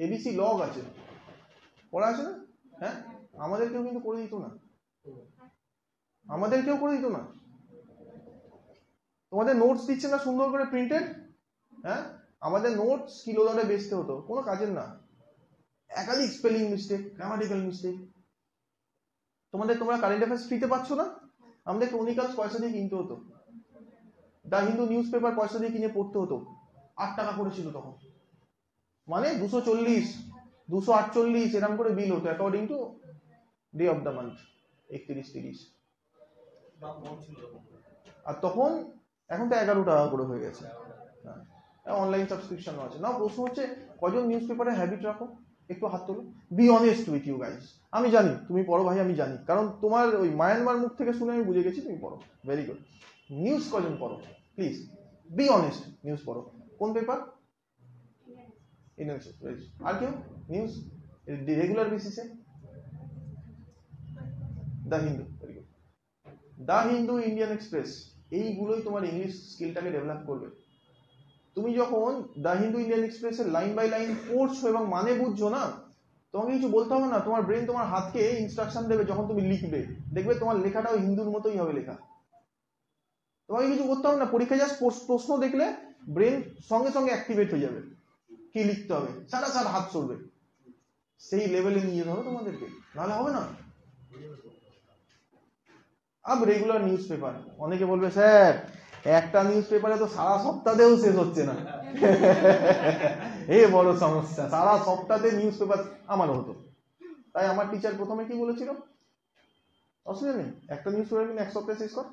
এবিসি লগ আছে, পড়া আছে না? হ্যাঁ, আমাদেরকেও কিন্তু করে দিত না, আমাদেরকেও করে দিত না। তোমাদের নোটস দিচ্ছে না সুন্দর করে প্রিন্টেড, হ্যাঁ, আমাদের নোটস কিলো দরে বেচতে হতো, কোনো কাজের না। একাধিক স্পেলিং মিস্টেক, গ্রামাটিক্যাল মিস্টেক। তোমরা কারেন্ট অ্যাফেয়ার্স ফ্রিতে পাচ্ছ না? আমাদের ক্রনিকালস পয়সা দিয়ে কিনতে হতো, দ্য হিন্দু নিউজ পেপার পয়সা দিয়ে কিনে পড়তে হতো। 8 টাকা করেছিল তখন, মানে 240, 248 এরকম করে বিল হতো according to day of the month, 31-30। আর তখন, এখন তো 11 টাকা করে হয়ে গেছে, অনলাইন সাবস্ক্রিপশন আছে। না, প্রশ্ন হচ্ছে কজন নিউজ পেপারের হ্যাবিট রাখো? একটু হাত তোলো। Be honest with you guys. আমি জানি তুমি পড়ো ভাই, আমি জানি, কারণ তোমার ওই মায়ানমার মুখ থেকে শুনে আমি বুঝে গেছি তুমি পড়ো। Very good. নিউজ কজন পড়ো? Please be honest. নিউজ পড়ো। কোন পেপার? Indian Express. আর কেউ নিউজ রেগুলার বেসিসে? The Hindu. Very good. The Hindu, Indian Express, এইগুলোই তোমার ইংলিশ স্কিলটাকে ডেভেলপ করবে। তুমি যখন দ্য হিন্দু, ইন্ডিয়ান এক্সপ্রেসের লাইন বাই লাইন পড়ছো এবং মানে বুঝছো না, তোমাকে কিছু বলতে হবে না, তোমার ব্রেন তোমার হাতকে ইনস্ট্রাকশন দেবে। যখন তুমি লিখবে দেখবে তোমার লেখাটাও হিন্দুর মতোই হবে লেখা। তোমাকে কিছু করতে হবে না, পরীক্ষায় জাস্ট প্রশ্ন দেখলে ব্রেন সঙ্গে সঙ্গে অ্যাক্টিভেট হয়ে যাবে কি লিখতে হবে, সারা হাত চলবে। সেই লেভেলে নিয়ে যেতে হবে তোমাদেরকে, নাহলে হবে না। আব রেগুলার নিউজ পেপার। অনেকে বলবে স্যার একটা নিউজ পেপারে তো সারা সপ্তাহেও শেষ হচ্ছে না। এ বড় সমস্যা, সারা সপ্তাহে নিউজ পেপার। আমারও হতো। তাই আমার টিচার প্রথমে কি বলেছিল, অসুবিধা নেই, একটা নিউজ পেপার কিন্তু 1 সপ্তাহে শেষ কর,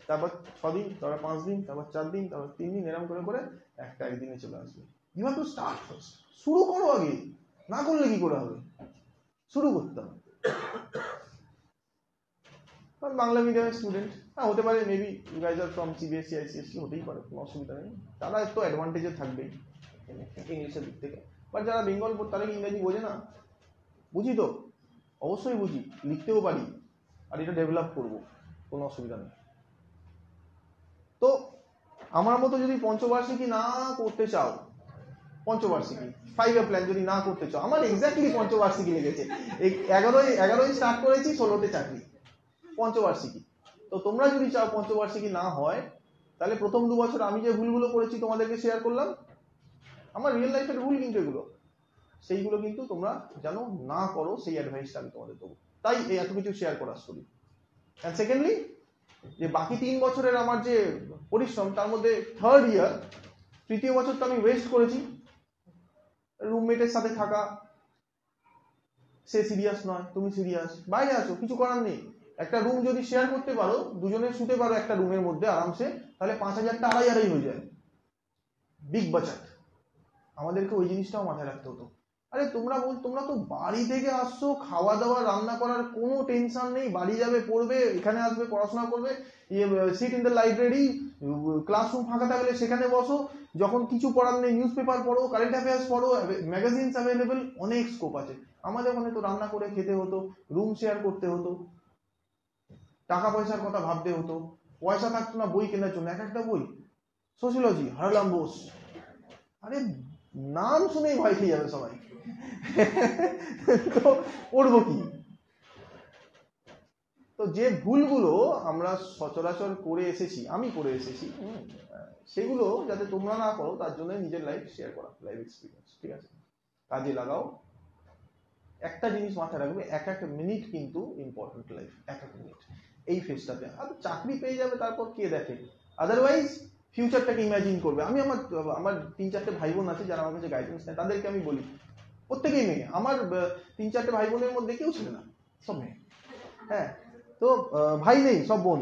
তারপর 6 দিন, তারপর 5 দিন, তারপর 4 দিন, তারপর 3 দিন, এরকম করে করে একটা একদিনে চলে আসবে। You have to start first. শুরু করো আগে, না করলে কি করে হবে? শুরু করতে হবে। বাংলা মিডিয়ামের স্টুডেন্ট, হ্যাঁ হতে পারে, maybe you guys are from CBSE, ICSE, হতেই পারে, কোনো অসুবিধা নেই। তারা একটু অ্যাডভান্টেজে থাকবেই ইংলিশের দিক থেকে। বাট যারা বেঙ্গল বোর্ড, তারা কি ইংরেজি বোঝে না? বুঝি তো, অবশ্যই বুঝি, লিখতেও পারি, আর এটা ডেভেলপ করবো, কোনো অসুবিধা নেই। তো আমার মতো যদি পঞ্চবার্ষিকী না করতে চাও, পঞ্চবার্ষিকী 5 ইয়ার প্ল্যান যদি না করতে চাও, আমার এক্স্যাক্টলি পঞ্চবার্ষিকী লেগেছে। 11ই স্টার্ট করেছি, 16তে চাকরি, পঞ্চবার্ষিকী। তো তোমরা যদি চাও পঞ্চবার্ষিকী না হয়, তাহলে প্রথম 2 বছর আমি যে ভুলগুলো করেছি তোমাদেরকে শেয়ার করলাম, আমার রিয়েল লাইফের ভুল কিন্তু এগুলো, সেইগুলো কিন্তু তোমরা যেন না করো, সেই অ্যাডভাইসটা আমি তোমাদের দেবো। তাই এই এত কিছু শেয়ার করা স্টোরি। অ্যান্ড সেকেন্ডলি, যে বাকি 3 বছরের আমার যে পরিশ্রম, তার মধ্যে 3rd ইয়ার, তৃতীয় বছরটা আমি ওয়েস্ট করেছি রুমমেটের সাথে থাকা। সে সিরিয়াস নয়, তুমি সিরিয়াস, বাইরে আছো, কিছু করার নেই। একটা রুম যদি শেয়ার করতে পারো, দুজনে শুতে পারো একটা রুমের মধ্যে আরামসে, তাহলে 5,000টা 2,500 হয়ে যায়। Big budget. আমাদেরকে ওই জিনিসটাও মাথায় রাখতে হতো। আরে তোমরা তো বাড়ি থেকে আসছো, খাওয়া দাওয়া রান্না করার কোনো টেনশন নেই, বাড়ি যাবে, পড়বে, এখানে আসবে, পড়াশোনা করবে, sit in the library, classroom ফাঁকা থাকলে সেখানে বসো, যখন কিছু পড়ার নেই নিউজ পেপার পড়ো, কারেন্ট অ্যাফেয়ার্স পড়ো, ম্যাগাজিনস অ্যাভেলেবেল, অনেক স্কোপ আছে। আমাদের ওখানে তো রান্না করে খেতে হতো, রুম শেয়ার করতে হতো, টাকা পয়সার কথা ভাবতে হতো, পয়সা থাকতো না বই কেনার জন্য। একটা বই সোশিওলজি, হারলাম বোস, আরে নাম শুনেই ভয় খেয়ে যাবে সবাই। তো পড়বো কি? তো যে ভুলগুলো আমরা সচরাচর করে এসেছি, আমি করে এসেছি, সেগুলো যাতে তোমরা না করো, তার জন্য নিজের লাইফ শেয়ার করা, লাইফ এক্সপিরিয়েন্স। ঠিক আছে, কাজে লাগাও। একটা জিনিস মাথায় রাখবে, এক মিনিট কিন্তু ইম্পর্টেন্ট, লাইফ 1 মিনিট এই ফেজটাতে। আর চাকরি পেয়ে যাবে, তারপর কে দেখে, আদারওয়াইজ ফিউচারটাকে ইমাজিন করবে। আমি আমার 3-4টে ভাই বোন আছে যারা আমার কাছে গাইডেন্স নেয়, তাদেরকে আমি বলি, প্রত্যেকেই মেয়ে, আমার 3-4টে ভাই বোনের মধ্যে কেউ ছিল না, সব মেয়ে। হ্যাঁ, তো ভাই নেই, সব বোন।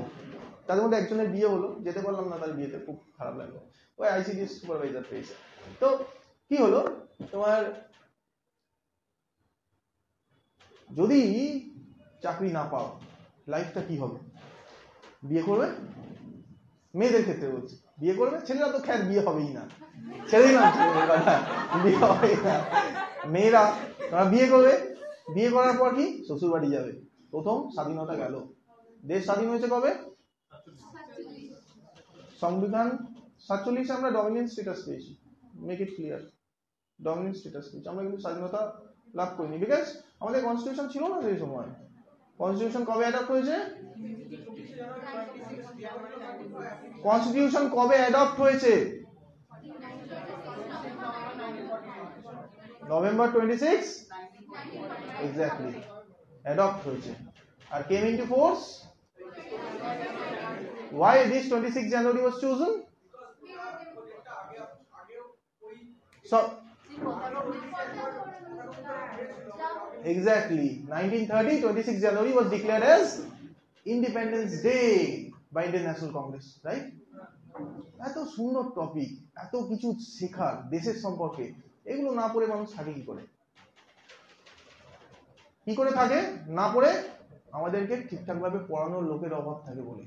তাদের মধ্যে একজনের বিয়ে হলো, যেতে পারলাম না তার বিয়েতে, খুব খারাপ লাগলো। ওই আইসিডিএস সুপারভাইজার পেয়েছে। তো কি হলো, তোমার যদি চাকরি না পাও, লাইফটা কি হবে? বিয়ে করবে, মেয়েদের ক্ষেত্রে বলছি, বিয়ে করবে। ছেলেরা তো খ্যার বিয়ে হবেই না, ছেড়েই না, বিয়ে হবেই না। মেয়েরা তারা বিয়ে করবে, বিয়ে করার পর কি শ্বশুর বাড়ি যাবে। প্রথম স্বাধীনতা গেল। দেশ স্বাধীন হয়েছে কবে? সংবিধান 47 আমরা ডমিনেন্ট স্ট্যাটাস পেয়েছি। Make it clear, dominant status পেয়েছি আমরা, কিন্তু স্বাধীনতা লাভ করিনি, বিকজ আমাদের কনস্টিটিউশন ছিল না সেই সময়। কনস্টিটিউশন কবে অ্যাডপ্ট হয়েছে? কনস্টিটিউশন কবে অ্যাডপ্ট হয়েছে? November 26 exactly adopt হয়েছে আর came into force. Why this 26 January was chosen? So exactly 1930 26 January was declared as Independence Day by Indian National Congress, right? এত সুন্দর টপিক, এত কিছু শেখার দেশের সম্পর্কে, এগুলো না পড়ে মানুষ থাকে কি করে? কি করে থাকে? না পড়ে আমাদেরকে ঠিকঠাক ভাবে পড়ানোর লোকের অভাব থাকে বলে।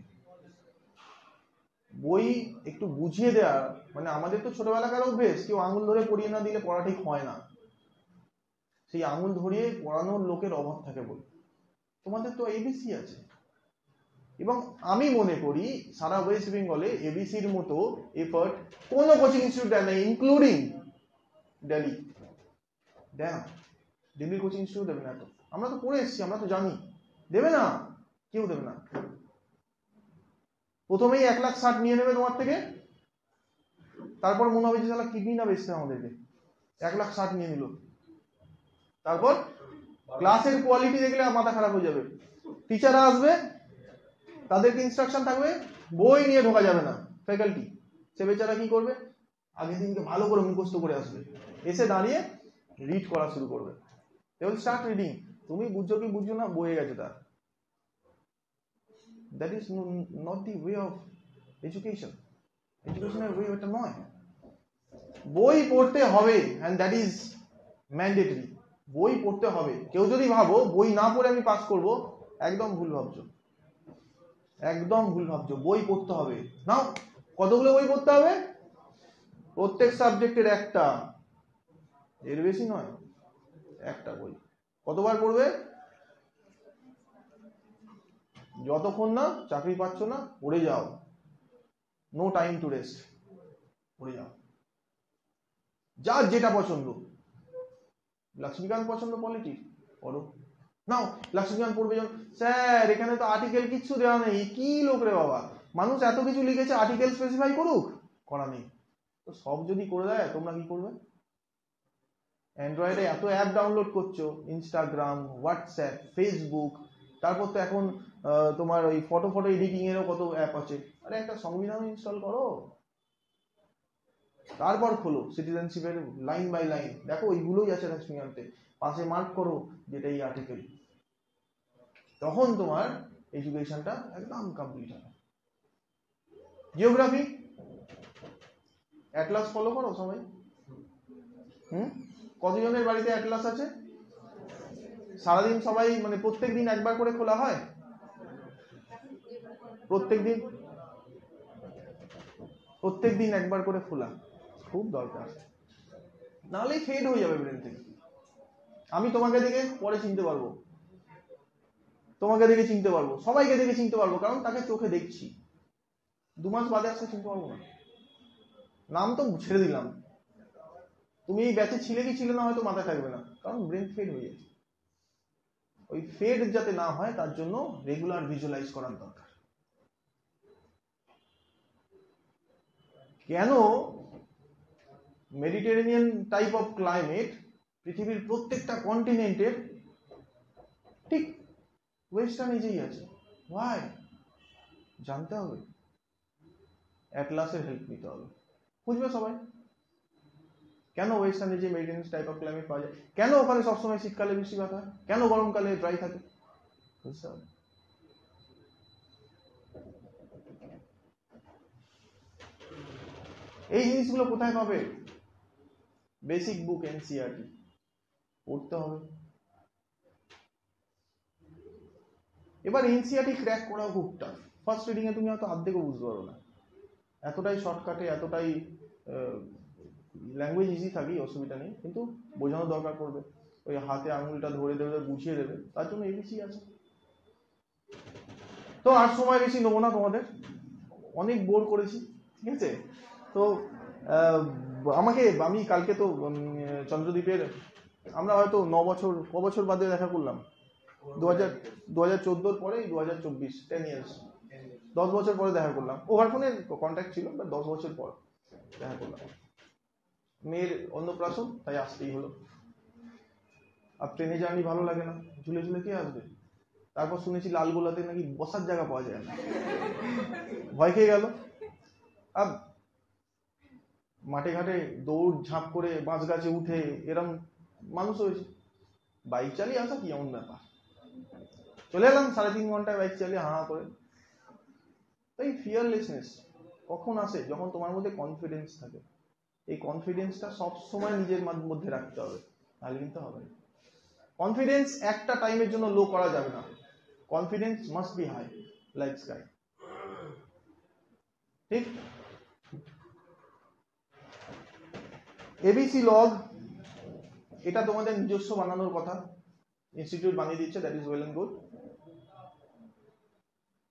বই একটু বুঝিয়ে দেওয়া, মানে আমাদের তো ছোটবেলাকার অভ্যেস, কেউ আঙুল ধরে পড়িয়ে না দিলে পড়া ঠিক হয় না, সেই আঙুল ধরিয়ে পড়ানোর লোকের অভাব থাকে বলে। তোমাদের তো এবিসি আছে, এবং আমি মনে করি সারা ওয়েস্ট বেঙ্গলে এবিসির মতো এফর্ট কোনো কোচিং ইনস্টিটিউট দেয় না, ইনক্লুডিং দিল্লি। দেয় না, দিল্লির কোচিং ইনস্টিটিউট দেবে না। তো আমরা তো পড়ে এসেছি, আমরা তো জানি, দেবে না, কেউ দেবে না। প্রথমেই 1,60,000 নিয়ে নেবে তোমার থেকে, তারপর মনে হবে যে তাহলে কিডনি না বেচতে আমাদেরকে, 1,60,000 নিয়ে নিল। তারপর ক্লাসের কোয়ালিটি দেখলে মাথা খারাপ হয়ে যাবে। টিচাররা আসবে, তাদেরকে ইনস্ট্রাকশন থাকবে, বই নিয়ে ঢোকা যাবে না। ফ্যাকাল্টি সে বেচারা কি করবে, আগের দিনকে ভালো করে মুখস্থ করে আসবে, এসে দাঁড়িয়ে রিড করা শুরু করবে। They will start reading. তুমি বুঝছো কি বুঝছো না, বয়ে গেছে তার। That is not the way of education. এডুকেশনের ওয়ে ওটা নয়। বই পড়তে হবে, অ্যান্ড দ্যাট ইজ ম্যান্ডেটরি। বই পড়তে হবে। কেউ যদি ভাবো বই না পড়ে আমি পাস করব, একদম ভুল ভাবছো, একদম ভুল ভাবছো। বই পড়তে হবে। নাও, কতগুলো বই পড়তে হবে? প্রত্যেক সাবজেক্টের একটা, এর বেশি নয়, একটা বই। কতবার পড়বে? যতক্ষণ না চাকরি পাচ্ছ না, পড়ে যাও। নো টাইম টু রেস্ট, পড়ে যাও। যার যেটা পছন্দ। লক্ষ্মীকান্ত পছন্দ পলিটিক্স, পড়ো। নাও, লক্ষ্মীকান্ত পড়বে, স্যার এখানে তো আর্টিকেল কিচ্ছু দেওয়া নেই। কি লোক রে বাবা, মানুষ এত কিছু লিখেছে, আর্টিকেল স্পেসিফাই করুক, করা নেই। তো সব যদি করে দেয়, তোমরা কি করবে? অ্যান্ড্রয়েডে এত অ্যাপ ডাউনলোড করছো, ইনস্টাগ্রাম, হোয়াটসঅ্যাপ, ফেসবুক, তারপর তো এখন তোমার ওই ফটো এডিটিং এরও কত অ্যাপ আছে। আরে একটা সংবিধান ইনস্টল করো, তারপর খোলো সিটিজেনশিপের লাইন বাই লাইন, দেখো ওইগুলোই আছে লক্ষ্মীকান্তে, পাশে মার্ক করো যেটা এই আর্টিকেল। তখন তোমার এডুকেশনটা একদম কমপ্লিট হবে। জিওগ্রাফি, অ্যাটলাস ফলো করো সবাই? কতজনের বাড়িতে অ্যাটলাস আছে? সারাদিন সবাই, মানে প্রত্যেক দিন একবার করে খোলা হয়? প্রত্যেক দিন একবার করে খোলা খুব দরকার, নাহলে ফেড হয়ে যাবে ব্রেন থেকে। আমি তোমাকে দেখে পরে চিনতে পারবো, তোমাকে দেখে চিনতে পারবো, সবাইকে দেখে চিনতে পারবো, কারণ তাকে চোখে দেখছি। 2 মাস বাদে আসলে চিনতে পারবো না। নাম তো ছেড়ে দিলাম, তুমি এই ব্যাচে ছিলে কি ছিলে না হয়তো মাথায় থাকবে না, কারণ ব্রেন ফেড হয়ে যাচ্ছে। ওই ফেড যাতে না হয় তার জন্য রেগুলার ভিজুয়ালাইজ করার দরকার। কেন মেডিটেরেনিয়ান টাইপ অফ ক্লাইমেট পৃথিবীর প্রত্যেকটা কন্টিনেন্টের ঠিক ওয়েস্টার্ন এজেই আছে? ওয়াই? জানতে হবে, অ্যাটলাসের হেল্প নিতে হবে, বুঝবে সবাই কেন ওয়েস্টার্ন এজে মেডিটেরেনিয়ান টাইপ অফ ক্লাইমেট পাওয়া যায়, কেন ওখানে সবসময় শীতকালে বৃষ্টিপাত হয়, কেন গরমকালে ড্রাই থাকে, বুঝতে হবে। এই জিনিসগুলো কোথায় পাবে? বেসিক বুক এনসিইআরটি পড়তে হবে। এবার এনসিইআরটি ক্র্যাক করা খুব টাফ। ফার্স্ট রিডিং এ তুমি হয়তো অর্ধেকও বুঝতে পারো না, এতটাই শর্টকাটে, এতটাই ল্যাঙ্গুয়েজ ইজি থাকে, অসুবিধা নেই, কিন্তু বোঝানো দরকার পড়বে। ওই হাতে আঙুলটা ধরে দেবে, বুঝিয়ে দেবে, তার জন্য এবিসি আছে। তো আর সময় বেশি নেবো না, তোমাদের অনেক বোর করেছি, ঠিক আছে? তো আমি কালকে তো চন্দ্রদ্বীপের, আমরা হয়তো 9 বছর বাদে দেখা করলাম, 2014 পরে 2024, 10 ইয়ার্স, 10 বছর পরে দেখা করলাম। ওভার ফোনে কন্ট্যাক্ট ছিল, বাট 10 বছর পর দেখা করলাম। মেয়ের অন্নপ্রাশন, তাই আসতেই হলো। আর ট্রেনে জার্নি ভালো লাগে না, ঝুলে ঝুলে কে আসবে? তারপর শুনেছি লালগোলাতে নাকি বসার জায়গা পাওয়া যায় না, ভয় খেয়ে গেল। আর মাঠে ঘাটে দৌড় ঝাঁপ করে বাঁশ গাছে উঠে এরম মানুষ হয়েছে। বাইক চালিয়ে আসা কি এমন ব্যাপার, চলে এলাম 3.5 ঘন্টায় বাইক চালিয়ে হাঁ করে। তাই ফিয়ারলেসনেস কখন আসে? যখন তোমার মধ্যে কনফিডেন্স থাকে। এই কনফিডেন্সটা সবসময় নিজের মধ্যে রাখতে হবে, তাহলে কিন্তু হবে না। কনফিডেন্স একটা টাইমের জন্য লো করা যাবে না, confidence must be high like sky, ঠিক? এবিসি লগ এটা তোমাদের নিজস্ব বানানোর কথা, ইনস্টিটিউট বানিয়ে দিচ্ছে, that is well and good.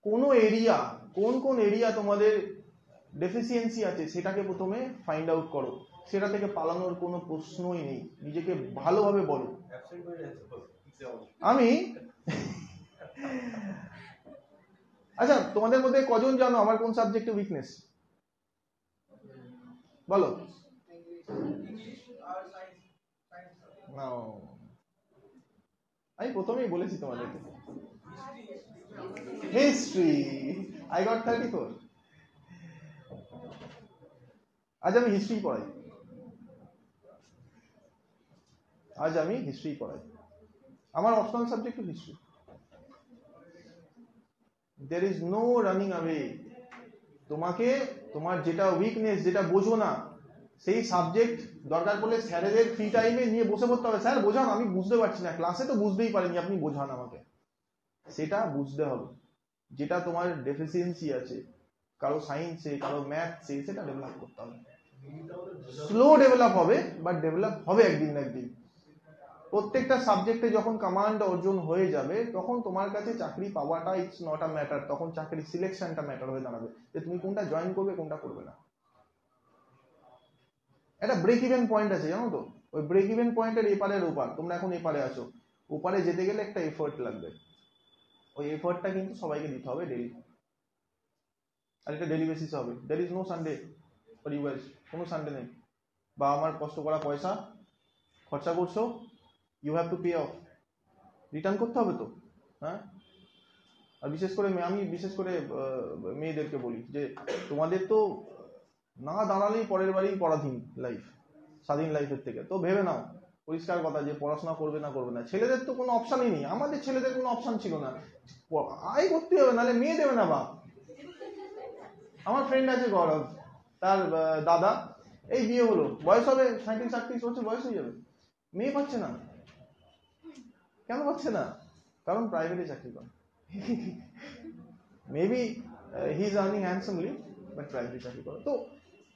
কোন এরিয়া, কোন এরিয়া তোমাদের ডেফিসিয়েন্সি আছে সেটাকে প্রথমে ফাইন্ড আউট করো, সেটা থেকে পালানোর কোনো প্রশ্নই নেই, নিজেকে ভালোভাবে বলো। আমি আচ্ছা, তোমাদের মধ্যে কজন জানো আমার কোন সাবজেক্টে উইকনেস? বলো। আমি প্রথমেই বলেছি তোমাদেরকে, হিস্ট্রি। I got 34। আজ আমি হিস্ট্রি পড়াই, আমার optional subject history. there is no running away। তোমাকে তোমার যেটা উইকনেস, যেটা বোঝো না, সেই সাবজেক্ট দরকার পড়লে স্যারেদের ফ্রি টাইমে নিয়ে বসে পড়তে হবে। স্যার বোঝান, আমি বুঝতে পারছি না, ক্লাসে তো বুঝতেই পারিনি, আপনি বোঝান আমাকে। সেটা বুঝতে হবে, যেটা তোমার ডেফিসিয়েন্সি আছে, কারো সায়েন্সে, কারো ম্যাথসে, সেটা ডেভেলপ করতে হবে। স্লো ডেভেলপ হবে, বাট ডেভেলপ হবে একদিন না একদিন। প্রত্যেকটা সাবজেক্টে যখন কমান্ড অর্জন হয়ে যাবে, তখন তোমার কাছে চাকরি পাওয়াটা ইটস নট আ ম্যাটার, তখন চাকরি সিলেকশনটা ম্যাটার হয়ে দাঁড়াবে, যে তুমি কোনটা জয়েন করবে কোনটা করবে না। একটা ব্রেক ইভেন পয়েন্ট আছে, জানো তো? ওই ব্রেক ইভেন পয়েন্টের এপারের ওপার, তোমরা এখন এপারে আছো, ওপারে যেতে গেলে একটা এফোর্ট লাগবে। ওই এফোর্টটা কিন্তু সবাইকে দিতে হবে ডেইলি, আর এটা ডেইলি বেসিসে হবে। There is no Sunday for you guys, কোনো সানডে নেই। বা আমার কষ্ট করা পয়সা খরচা করছো, you have to pay off, return করতে হবে তো, হ্যাঁ? আর বিশেষ করে মেয়েদেরকে বলি যে তোমাদের তো না দাঁড়ালেই পরের বারেই পরাধীন লাইফ, স্বাধীন লাইফের থেকে। তো ভেবে নাও পরিষ্কার কথা যে পড়াশোনা করবে না করবে না। ছেলেদের তো কোনো অপশনই নেই, আমাদের ছেলেদের কোনো অপশন ছিল না, আই করতে হবে, নাহলে মেয়ে দেবে না বাপ। আমার ফ্রেন্ড আছে গৌরব, তার দাদা এই বিয়ে হলো, বয়স হবে 37-38 বছর বয়স হয়ে যাবে, মেয়ে পাচ্ছে না। কেন পাচ্ছে না? কারণ প্রাইভেটে চাকরি করে। Maybe he is earning handsomely, but প্রাইভেটে চাকরি করে। তো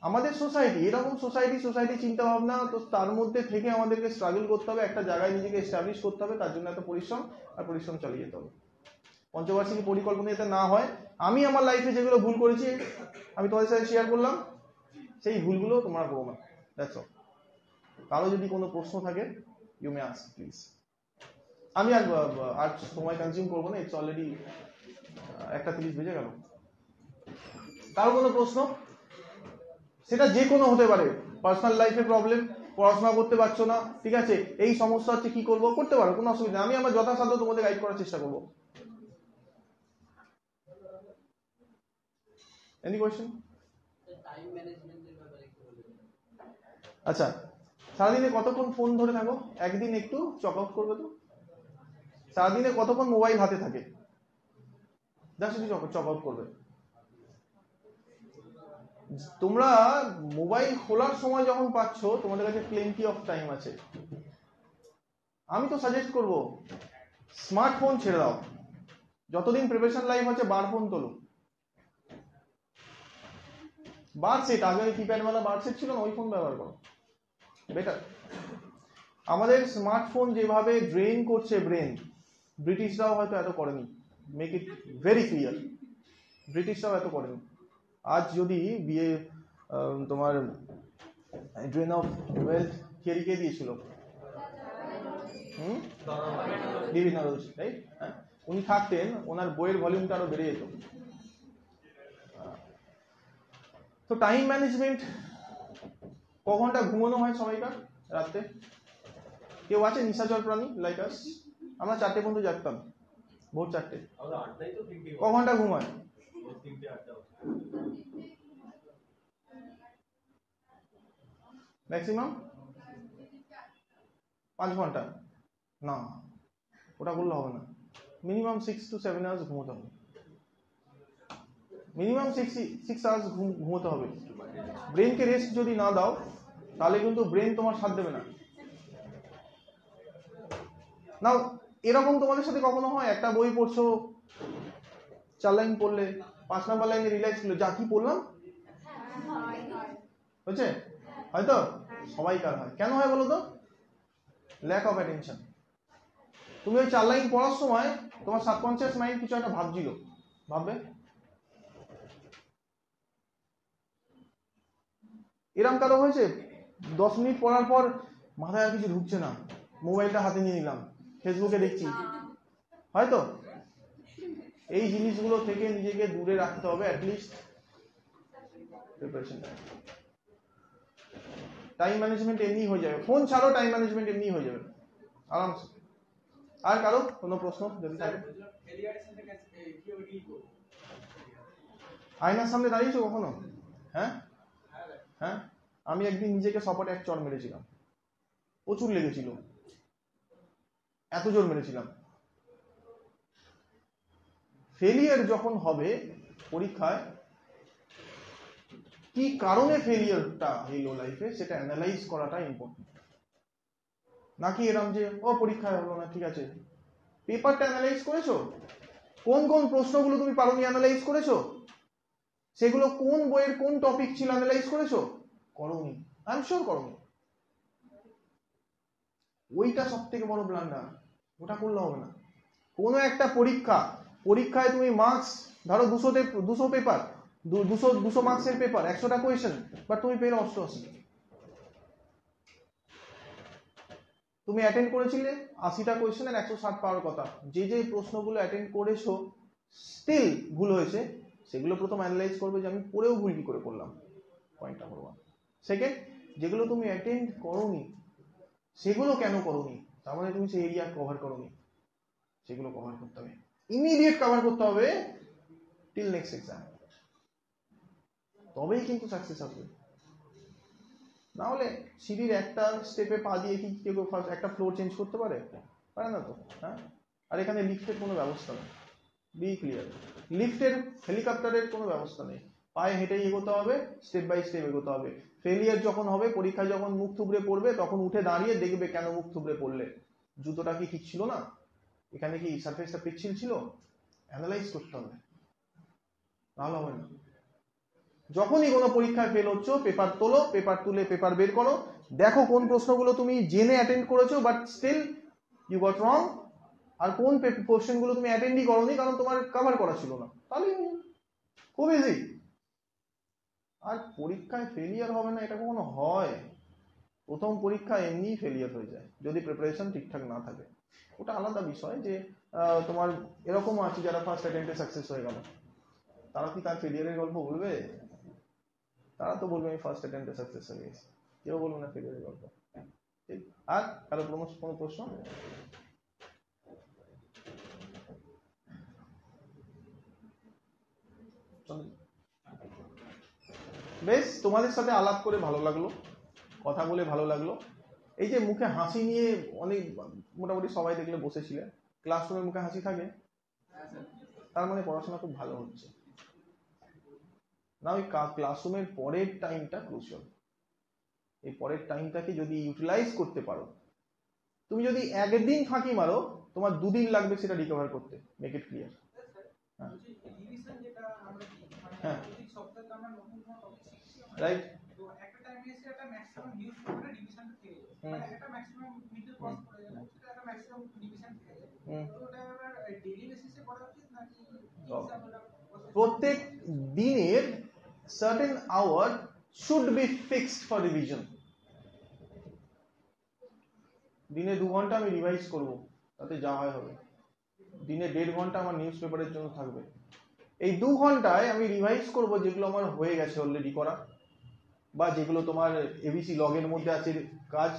আমাদের সোসাইটি এরকম, সোসাইটি চিন্তা ভাবনা, তো তার মধ্যে থেকে আমাদেরকে স্ট্রাগল করতে হবে, একটা জায়গায় নিজেকে এস্টাবলিশ করতে হবে, তার জন্য এত পরিশ্রম, আর পরিশ্রম চালিয়ে যেতে হবে। পঞ্চবার্ষিকী পরিকল্পনা যাতে না হয়। আমি আমার লাইফে যেগুলো ভুল করেছি আমি তোমাদের সাথে শেয়ার করলাম, সেই ভুলগুলো তোমরা করো না, দ্যাটস অল। কারো যদি কোনো প্রশ্ন থাকে ইউ মে আস্ক প্লিজ। আমি আর সময় কনজিউম করবো না, ইটস অলরেডি 1:30 বেজে গেল। কারো কোনো প্রশ্ন? সেটা যে কোনো হতে পারে, পার্সোনাল লাইফে প্রবলেম, পড়াশোনা করতে পারছো না, ঠিক আছে, এই সমস্যা হচ্ছে, কি করবো, করতে পারো, কোনো অসুবিধা নেই। আমি আমার যথাসাধ্য তোমাদের গাইড করার চেষ্টা করবো। Any question? আচ্ছা, সারাদিনে কতক্ষণ ফোন ধরে থাকো? একদিন একটু চক আউট করবে তো। সারাদিনে কতক্ষণ মোবাইল হাতে থাকে? জাস্ট একটু চক আউট করবে। তোমরা মোবাইল খোলার সময় যখন পাচ্ছ, তোমাদের কাছে প্লেন্টি অফ টাইম আছে। আমি তো সাজেস্ট করবো স্মার্টফোন ছেড়ে দাও, যতদিন প্রিপারেশন লাইফ আছে বার ফোন তোলো। বার সেট, আগে কিপ্যাড ওয়ালা বার সেট ছিল না, ওই ফোন ব্যবহার করো, বেটার। আমাদের স্মার্টফোন যেভাবে ড্রেন করছে ব্রেন, ব্রিটিশরাও হয়তো এত করেনি, মেক ইট ভেরি ক্লিয়ার, ব্রিটিশরাও এত করেনি। আজ যদি বিয়ে তোমার ড্রেন অফ ওয়েলথ থিওরি কে দিয়েছিল? বিভিন্ন রয়েছে, রাইট? উনি থাকতেন, ওনার বইয়ের ভলিউমটা আরো বেড়ে যেত। তো টাইম ম্যানেজমেন্ট, ক ঘন্টা ঘুমানো হয় সবাইকার রাতে? কেউ আছে নিশাচর প্রাণী লাইক আস? আমরা 4টে পর্যন্ত জাগতাম, ভোর 4টে। ক ঘন্টা ঘুমায়? ম্যাক্সিমাম 5 ঘন্টা? না, ওটা করলে হবে না। মিনিমাম 6 to 7 আওয়ার্স ঘুমোতে হবে। মিনিমাম 6 আওয়ার্স ঘুমোতে হবে। ব্রেনকে রেস্ট যদি না দাও তাহলে কিন্তু ব্রেন তোমার সাথ দেবে না। নাও এরকম তোমাদের সাথে কখনো হয়, একটা বই পড়ছো, 4 লাইন পড়লে, 5 নাম্বার লাইনে রিল্যাক্স করলে, যা কি পড়লাম হয়েছে? হয়তো সবাইকার হয়। কেন হয় বলো তো? Lack of attention. তুমি ওই 4 লাইন পড়ার সময় তোমার সাবকনসিয়াস মাইন্ড কিছু একটা ভাবছিল, ভাববে। এরম কারো হয়েছে 10 মিনিট পড়ার পর মাথায় আর কিছু ঢুকছে না, মোবাইলটা হাতে নিয়ে নিলাম, ফেসবুকে দেখছি, হয়তো? এই জিনিসগুলো থেকে নিজেকে দূরে রাখতে হবে। অ্যাটলিস্ট প্রিপারেশন টাইম ম্যানেজমেন্ট এমনি হয়ে যাবে। ফোন ছাড়ো, টাইম ম্যানেজমেন্ট এমনি হয়ে যাবে আরামসে। আর কারো কোনো প্রশ্ন যদি থাকে? আয়নার সামনে দাঁড়িয়েছো কখনো? হ্যাঁ হ্যাঁ, আমি একদিন নিজেকে সপাটে এক চড় মেরেছিলাম, প্রচুর লেগেছিল, এত জোর মেরেছিলাম। ফেলিয়ার যখন হবে পরীক্ষায়, কি কারণে ফেলিয়ারটা হইল লাইফে সেটা অ্যানালাইজ করাটা ইম্পর্টেন্ট। নাকি এরকম যে ও পরীক্ষায় হলো না, ঠিক আছে, পেপারটা অ্যানালাইজ করেছো? কোন কোন প্রশ্নগুলো তুমি পারোনি অ্যানালাইজ করেছো? সেগুলো কোন বইয়ের কোন টপিক ছিল অ্যানালাইজ করেছো? করোনি, আই এম শিওর করোনি। ওইটা সব থেকে বড় ব্লান্ডার, ওটা করলে হবে না। কোনো একটা পরীক্ষায় তুমি মার্কস ধরো 200 পেপার, 200 মার্কসের পেপার, 100টা কোয়েশ্চেন, বাট তুমি পেলে 88। তুমি অ্যাটেন্ড করেছিলে 80টা কোয়েশ্চেন আর 160 পাওয়ার কথা। যে যে প্রশ্নগুলো অ্যাটেন্ড করেছো স্টিল ভুল হয়েছে, সেগুলো প্রথম অ্যানালাইজ করবে যে আমি পড়েও ভুল কি করে করলাম, পয়েন্ট নাম্বার 1। সেকেন্ড, যেগুলো তুমি অ্যাটেন্ড করোনি সেগুলো কেন করোনি, তার মানে তুমি সেই এরিয়া কভার করোনি, সেগুলো কভার করতে হবে, ইমিডিয়েট কভার করতে হবে টিল নেক্সট এক্সাম, তবেই কিন্তু সাকসেস আসবে। না হলে সিঁড়ির একটা স্টেপে পা দিয়ে কি কেউ ফার্স্ট একটা ফ্লোর চেঞ্জ করতে পারে? পারে না তো। হ্যাঁ, আর এখানে লিফটের কোনো ব্যবস্থা নেই, বি ক্লিয়ার। লিফটের, হেলিকপ্টারের কোনো ব্যবস্থা নেই, পায়ে হেঁটেই এগোতে হবে, স্টেপ বাই স্টেপ এগোতে হবে। ফেলিয়ার যখন হবে, পরীক্ষায় যখন মুখ থুবড়ে পড়বে, তখন উঠে দাঁড়িয়ে দেখবে কেন মুখ থুবড়ে পড়লে, জুতোটা কি ঠিক ছিল না, এখানে কি সারফেসটা পিচ্ছিল ছিল, অ্যানালাইজ করতে হবে, নাহলে হবে না। যখনই কোনো পরীক্ষায় ফেল হচ্ছ, পেপার তোলো, পেপার তুলে পেপার বের করো, দেখো কোন প্রশ্নগুলো তুমি জেনে অ্যাটেন্ড করেছো বাট স্টিল ইউ গট রং, আর কোন কোশ্চেনগুলো তুমি অ্যাটেন্ডই করোনি কারণ তোমার কভার করা ছিল না, তাহলে খুব ইজি। আর পরীক্ষায় ফেলিয়ার হবে না এটা কখনো হয়? প্রথম পরীক্ষা এমনিই ফেলিয়ার হয়ে যায় যদি প্রিপারেশন ঠিকঠাক না থাকে। ওটা আলাদা বিষয় যে তোমার এরকম আছে যারা ফার্স্ট অ্যাটেম্পটে সাকসেস হয়ে গেল, তারা কি তার ফেলিয়ারের গল্প বলবে? তারা তো বলবে আমি ফার্স্ট অ্যাটেম্পটে সাকসেস হয়ে গেছি, কেউ বলবে না ফেলিয়ারের গল্প। ঠিক। আর কারো কোনো প্রশ্ন? বেশ, তোমাদের সাথে আলাপ করে ভালো লাগলো, কথা বলে ভালো লাগলো। এই যে মুখে হাসি নিয়ে অনেক, মোটামুটি সবাই দেখলে বসেছিলেন, ক্লাসরুমে মুখে হাসি থাকে, তার মানে পড়াশোনা খুব ভালো হচ্ছে না। ওই ক্লাসরুমের পরের টাইমটা ক্রুশিয়াল। এই পরের টাইমটাকে যদি ইউটিলাইজ করতে পারো, তুমি যদি একদিন ফাঁকি মারো তোমার 2 দিন লাগবে সেটা রিকভার করতে। Make it clear. হ্যাঁ, রাইট। প্রত্যেক দিনের certain hour should be fixed for revision. দিনে 2 ঘন্টা আমি রিভাইজ করব, তাতে যা হয় হবে। দিনে 1.5 ঘন্টা আমার নিউজ পেপারের জন্য থাকবে। এই 2 ঘন্টায় আমি রিভাইজ করব যেগুলো আমার হয়ে গেছে অলরেডি করা, বা যেগুলো তোমার এবিসি লগের মধ্যে আছে কাজ,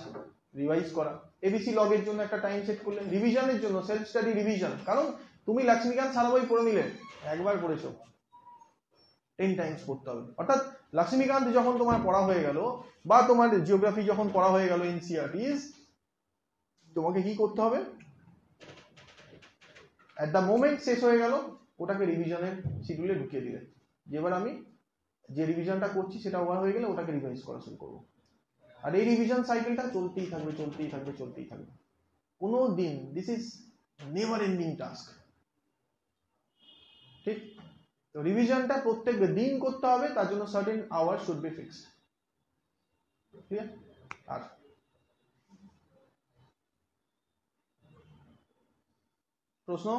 রিভাইজ করা। এবিসি লগের জন্য একটা টাইম সেট করলেন, রিভিশনের জন্য সেলফ স্টাডি রিভিশন। কারণ তুমি লক্ষ্মীকান্ত সারা বই পড়ে নিলে, একবার পড়েছো, 10 টাইমস পড়তে হবে। অর্থাৎ লক্ষ্মীকান্ত যখন তোমার পড়া হয়ে গেল, বা তোমার জিওগ্রাফি যখন পড়া হয়ে গেল এনসিইআরটিস, তোমাকে কি করতে হবে, অ্যাট দ্য মোমেন্ট শেষ হয়ে গেল ওটাকে রিভিশনের শিডিউলে ঢুকিয়ে দিলে, যে এবার আমি যে রিভিশনটা করছি সেটা ওভার হয়ে গেলে ওটাকে রিভাইজ করা শুরু করবো। আর এই রিভিশন সাইকেলটা চলতেই থাকবে, চলতেই থাকবে, চলতেই থাকবে, কোনো দিন, this is never ending task. ঠিক? তো রিভিশনটা প্রত্যেক দিন করতে হবে, তার জন্য certain hour should be fixed. Clear? আর প্রশ্ন?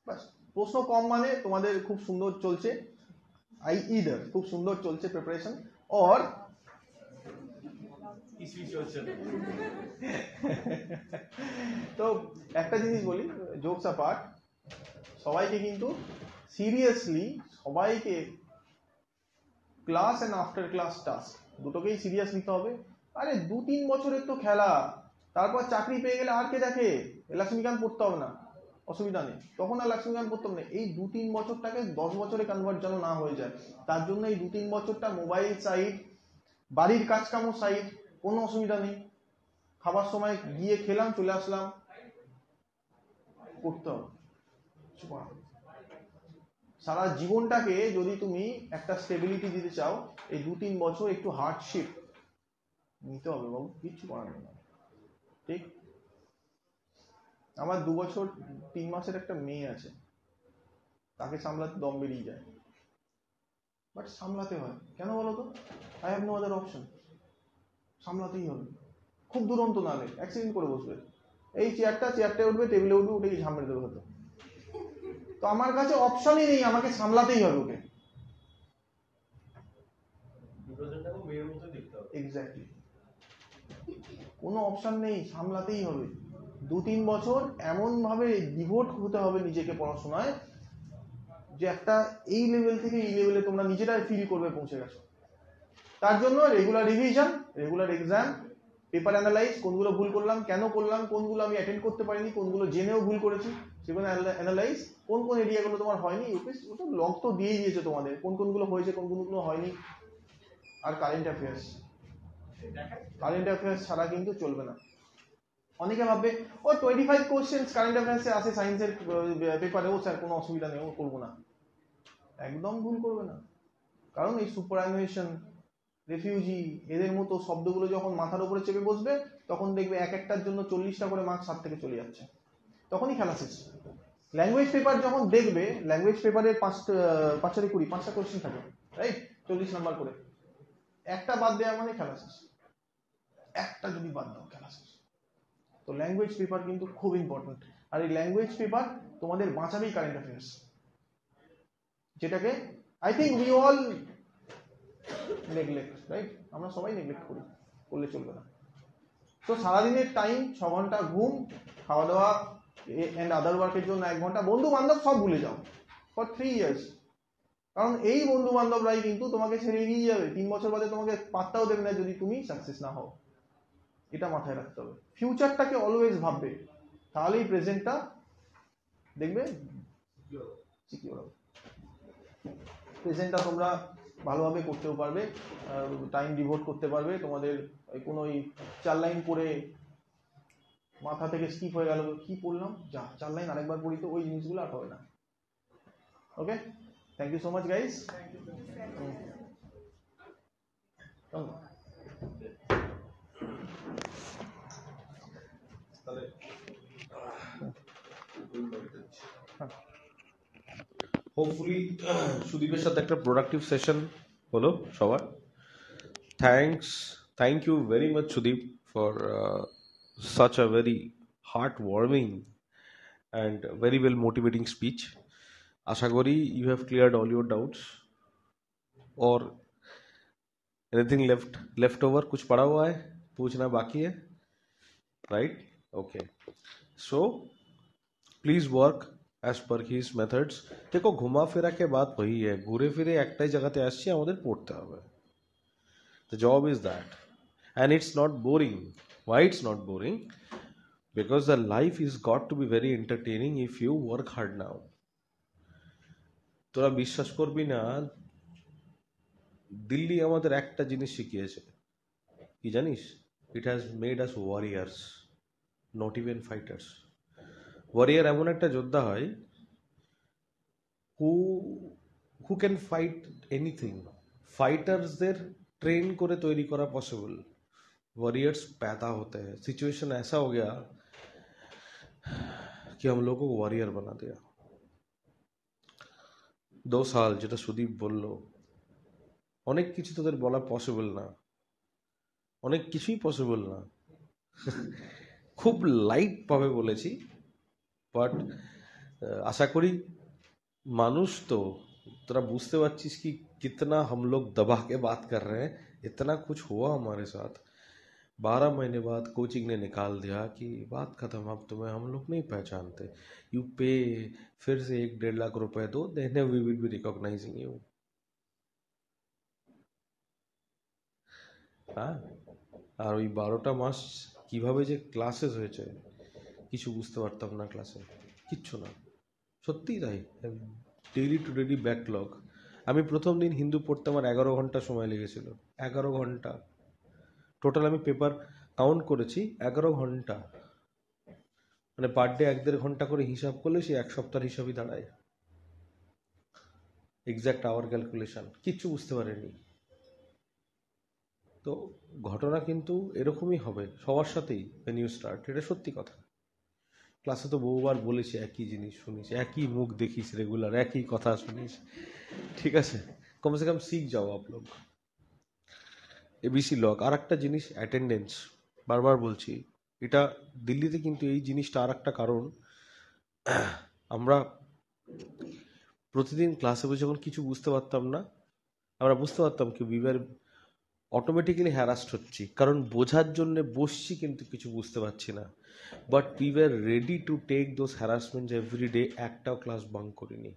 বাস, প্রশ্ন কম মানে তোমাদের খুব সুন্দর চলছে, ইদার খুব সুন্দর চলছে প্রিপারেশন, অর কিছুই চলছে না। তো একটা জিনিস বলি, জোকস অ্যাপার্ট, সবাইকে কিন্তু সিরিয়াসলি, সবাইকে class and after class task দুটোকেই সিরিয়াস নিতে হবে। আরে 2-3 বছরের তো খেলা, তারপর চাকরি পেয়ে গেলে আর কে দেখে, লক্ষ্মীকান্ত পড়তে হবে না, অসুবিধা নেই, তখন আর লক্ষ্মীকান্ত পড়তে হবে না। এই 2-3 বছরটাকে 10 বছরে কনভার্ট যেন না হয়ে যায়, তার জন্য এই 2-3 বছরটা মোবাইল সাইট, বাড়ির কাজ কামো সাইট, কোনো অসুবিধা নেই, খাবার সময় গিয়ে খেলাম চলে আসলাম, করতে হবে। সারা জীবনটাকে যদি তুমি একটা স্টেবিলিটি দিতে চাও, এই 2-3 বছর একটু হার্ডশিপ নিতে হবে বাবু, কিচ্ছু করার নেই। ঠিক? আমার 2 বছর 3 মাসের একটা মেয়ে আছে, তাকে সামলাতে দম বেরিয়ে যায়, বাট সামলাতে হয়। কেন বলো তো? I have no other option, সামলাতেই হবে। খুব দুরন্ত না হলে অ্যাক্সিডেন্ট করে বসবে, এই চেয়ারটায় উঠবে, টেবিলে উঠবে, উঠে ঝাম মেরে দেবে হতো। তো আমার কাছে অপশনই নেই, আমাকে সামলাতেই হবে ওকে। এক্স্যাক্টলি, কোনো অপশন নেই, সামলাতেই হবে। 2-3 বছর এমন ভাবে ডিভোট হতে হবে নিজেকে পড়াশোনায়, যে একটা এই লেভেল থেকে এই লেভেলে তোমরা নিজেরাই ফিল করবে পৌঁছে গেছো। তার জন্য regular revision, regular exam, paper analyse, কোনগুলো ভুল করলাম, কেন করলাম, কোনগুলো আমি অ্যাটেন্ড করতে পারিনি, কোনগুলো জেনেও ভুল করেছি, সেগুলো অ্যানালাইজ, কোন কোন এরিয়াগুলো তোমার হয়নি, ওটা লগ তো দিয়ে দিয়েছে তোমাদের, কোন কোনগুলো হয়েছে, কোন কোনগুলো হয়নি। আর কারেন্ট অ্যাফেয়ার্স, কারেন্ট অ্যাফেয়ার্স ছাড়া কিন্তু চলবে না। অনেকে ভাববে ও 25 কোশ্চেন্স কারেন্ট অ্যাফেয়ার্সে আছে সায়েন্সের পেপারে, ও স্যার কোনো অসুবিধা নেই, ও করবো না, একদম ভুল করবে না। কারণ এই সুপারঅ্যানুয়েশন, রেফিউজি, এদের মতো শব্দগুলো যখন মাথার উপরে চেপে বসবে, তখন দেখবে এক একটার জন্য 40টা করে মার্কস হাত থেকে চলে যাচ্ছে, তখনই খেলা শেষ। ল্যাঙ্গুয়েজ পেপার যখন দেখবে, ল্যাঙ্গুয়েজ পেপারে 5টা কোশ্চেন থাকে, রাইট, 40 নাম্বার করে, একটা বাদ দেওয়া মানে খেলা শেষ, একটা যদি বাদ দাও খেলা শেষ। তো ল্যাঙ্গুয়েজ পেপার কিন্তু খুব ইম্পর্টেন্ট, আর এই ল্যাঙ্গুয়েজ পেপার তোমাদের বাঁচাবেই কারেন্ট অ্যাফেয়ার্স, যেটাকে I think we all neglect, right? আমরা সবাই নেগলেক্ট করি, করলে চলবে না। তো সারাদিনের টাইম 6 ঘন্টা ঘুম, খাওয়া দাওয়া এন্ড আদার ওয়ার্কের জন্য 1 ঘন্টা, বন্ধু বান্ধব সব ভুলে যাও ফর 3 ইয়ার্স। কারণ এই বন্ধু বান্ধবরাই কিন্তু তোমাকে ছেড়ে এগিয়ে যাবে, 3 বছর বাদে তোমাকে পাত্তাও দেবে না যদি তুমি সাকসেস না হও। এটা মাথায় রাখতে হবে, ফিউচারটাকে অলওয়েজ ভাববে, তাহলেই প্রেজেন্টটা দেখবে সিকিউর হবে। প্রেজেন্টটা তোমরা ভালোভাবে করতেও পারবে, টাইম ডিভোট করতে পারবে। তোমাদের কোনো 4 লাইন পড়ে মাথা থেকে স্কিপ হয়ে গেল, কি পড়লাম, যা 4 লাইন আরেকবার পড়ি, তো ওই জিনিসগুলো আর হবে না। Okay, thank you so much guys. Hopefully সুদীপের সাথে একটা প্রোডাক্টিভ সেশন হলো সবার। Thank you very much Sudip for such a very heartwarming and very well motivating speech. आशा करी you have cleared all your doubts or anything left over, कुछ पड़ा हुआ है, पूछना बाकी है, right? Okay, so please work as per his methods. देखो घुमा फिरा के बात वही है, घुरे फिरे एकटाई জায়গাতে আসছি, আমাদের পড়তে হবে। The job is that. and it's not boring. Why it's not boring? Because the life is got to be very entertaining if you work hard now. তোরা বিশ্বাস করবি না, দিল্লি আমাদের একটা জিনিস শিখিয়েছে, কি জানিস? It has made us warriors, not even fighters. Warrior এমন একটা যোদ্ধা হয় who who can fight anything. फाइटर्सদের ट्रेन করে তৈরি করা पॉसिबल, वॉरियर्स पैदा होते हैं। सिचुएशन ऐसा हो गया कि हम लोगों को वॉरियर बना दिया। 2 সাল, যেটা সুদীপ বলল, অনেক কিছু তোদের বলা পসিবল না, অনেক কিছুই পসিবল না। খুব লাইট ভাবে বলেছি, বাট আশা করি মানুষ তো তোরা बुझते पारछिस कि कितना हम लोग दबा के बात कर रहे हैं। इतना कुछ हुआ हमारे साथ, 12 महीने बाद कोचिंग ने निकाल दिया कि बात खत्म, अब तुम्हें हम लोग नहीं पहचानते, यू पे, फिर से 1-1.5 लाख रुपए दो, then we will be recognising you. হ্যাঁ, আর ওই 12টা মাস কিভাবে যে ক্লাসেস হয়েছে কিছু বুঝতে পারতাম না, ক্লাসে কিচ্ছু না, সত্যিই তাই। Daily to daily backlog. আমি প্রথম দিন হিন্দু পড়তে আমার 11 ঘন্টা সময় লেগেছিল, 11 ঘন্টা টোটাল। আমি পেপার কাউন্ট করেছি, 11 ঘন্টা, মানে পার ডে 1-1.5 ঘন্টা করে হিসাব করলে সে 1 সপ্তাহের হিসাবই দাঁড়ায়। এক্স্যাক্ট আওয়ার ক্যালকুলেশন, কিচ্ছু বুঝতে পারিনি। তো ঘটনা কিন্তু এরকমই হবে সবার সাথেই when you start, এটা সত্যি কথা। ক্লাসে তো বহুবার বলেছি, একই জিনিস শুনিস, একই মুখ দেখিস রেগুলার, একই কথা শুনিস, ঠিক আছে? কমসে কম শিখ যাও আপ লোক। ABC lock. আর একটা জিনিস অ্যাটেন্ডেন্স, বারবার বলছি, এটা দিল্লিতে কিন্তু এই জিনিসটা আর একটা কারণ। আমরা প্রতিদিন ক্লাসে বসে যখন কিছু বুঝতে পারতাম না, আমরা বুঝতে পারতাম কি উইয়ার অটোমেটিক্যালি হ্যারাস্ট হচ্ছি, কারণ বোঝার জন্য বসছি কিন্তু কিছু বুঝতে পারছি না। But we were ready to take those harassment every day. একটাও ক্লাস বাঙ্ক করিনি,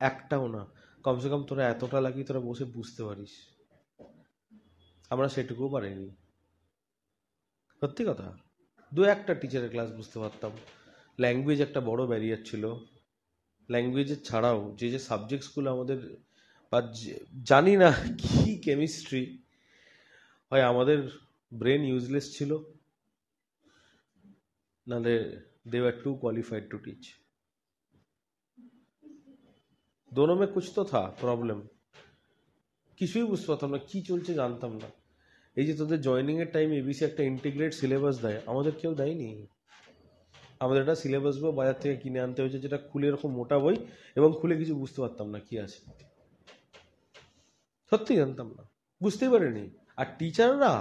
একটাও না। কমসে কম তোরা এতটা লাগি তোরা বসে বুঝতে পারিস, আমরা সেটুকুও পারিনি, সত্যি কথা। 2-1টা টিচারের ক্লাস বুঝতে পারতাম। ল্যাঙ্গুয়েজ একটা বড় ব্যারিয়ার ছিল। ল্যাঙ্গুয়েজের ছাড়াও যে যে সাবজেক্টসগুলো আমাদের, বা জানি না কি কেমিস্ট্রি, হয় আমাদের ব্রেন ইউজলেস ছিল, নাহলে they were too qualified to teach. दोनों में कुछ तो था প্রবলেম। কিছুই বুঝতে পারতাম না, কি চলছে জানতাম না। এই যে তোদের জয়নিং এর টাইম এবিসি একটা ইন্টিগ্রেট সিলেবাস দেয়, আমাদের কেউ দেয়নি। আমাদের একটা সিলেবাস বই বাজার থেকে কিনে আনতে হয়েছে, যেটা খুলে এরকম মোটা বই, এবং খুলে কিছু বুঝতে পারতাম না কি আছে, সত্যি জানতাম না, বুঝতেই পারিনি। আর টিচাররা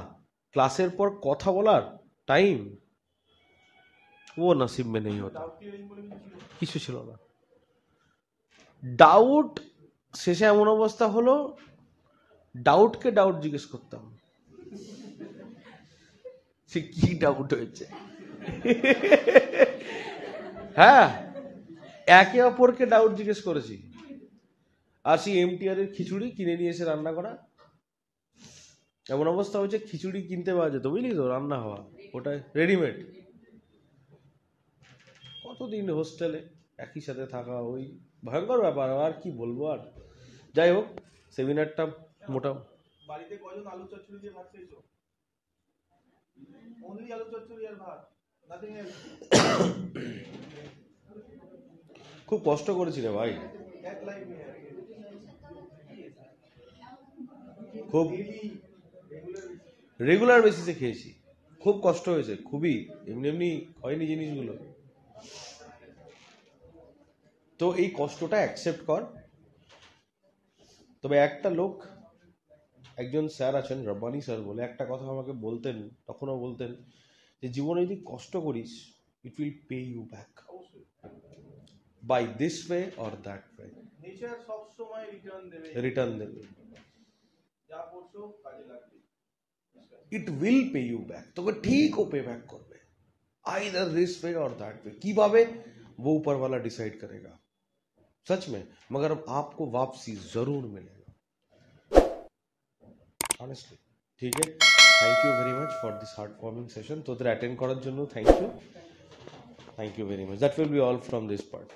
ক্লাসের পর কথা বলার টাইম ও নসিব মে নেই হতা, কিছু ছিল না। ডাউট শেষে এমন অবস্থা হলো, ডাউটকে ডাউট জিজ্ঞেস করতাম, সে কি ডাউট হয়েছে। হ্যাঁ, একে অপরকে ডাউট জিজ্ঞেস করেছি। আর সেই এমটিআর এর খিচুড়ি কিনে নিয়ে এসে রান্না করা, এমন অবস্থা হয়েছে খিচুড়ি কিনতে পাওয়া যেত, বুঝলি তো, রান্না হওয়া, ওটা রেডিমেড। কতদিন হোস্টেলে একই সাথে থাকা, ওই ভয়ঙ্কর ব্যাপার, আর কি বলবো। আর যাই হোক, সেমিনারটা মোটা। বাড়িতে কজন আলু চচ্চড়ি দিয়ে ভাত খেয়েছো? অনলি আলু চচ্চড়ি আর ভাত, নাথিং এলস। খুব কষ্ট করেছি রে ভাই, এক লাইফ নিয়ে খুব রেগুলার বেসিসে খেয়েছি, খুব কষ্ট হয়েছে, খুবই। এমনি এমনি হয়নি জিনিসগুলো। তো এই কষ্টটা অ্যাকসেপ্ট কর। তবে একটা লোক, একজন স্যার আছেন, রব্বানি স্যার বলে, একটা কথা আমাকে বলতেন, তখনও বলতেন, যে জীবনে যদি কষ্ট করিস, it will pay you back by this way or that way. Nature সব সময় রিটার্ন দেবে, যা করছো কাজে লাগবে, it will pay you back, তোকে ঠিক ও पे बैक করবে, आइदर दिस वे और दैट वे। কিভাবে वो ऊपर वाला डिसाइड करेगा, सच में, मगर आपको वापसी जरूर मिलेगा। honestly. ঠিক আছে, thank you very much for this heartwarming session. তোদের অ্যাটেন্ড করার জন্য thank you very much. That will be all from this part.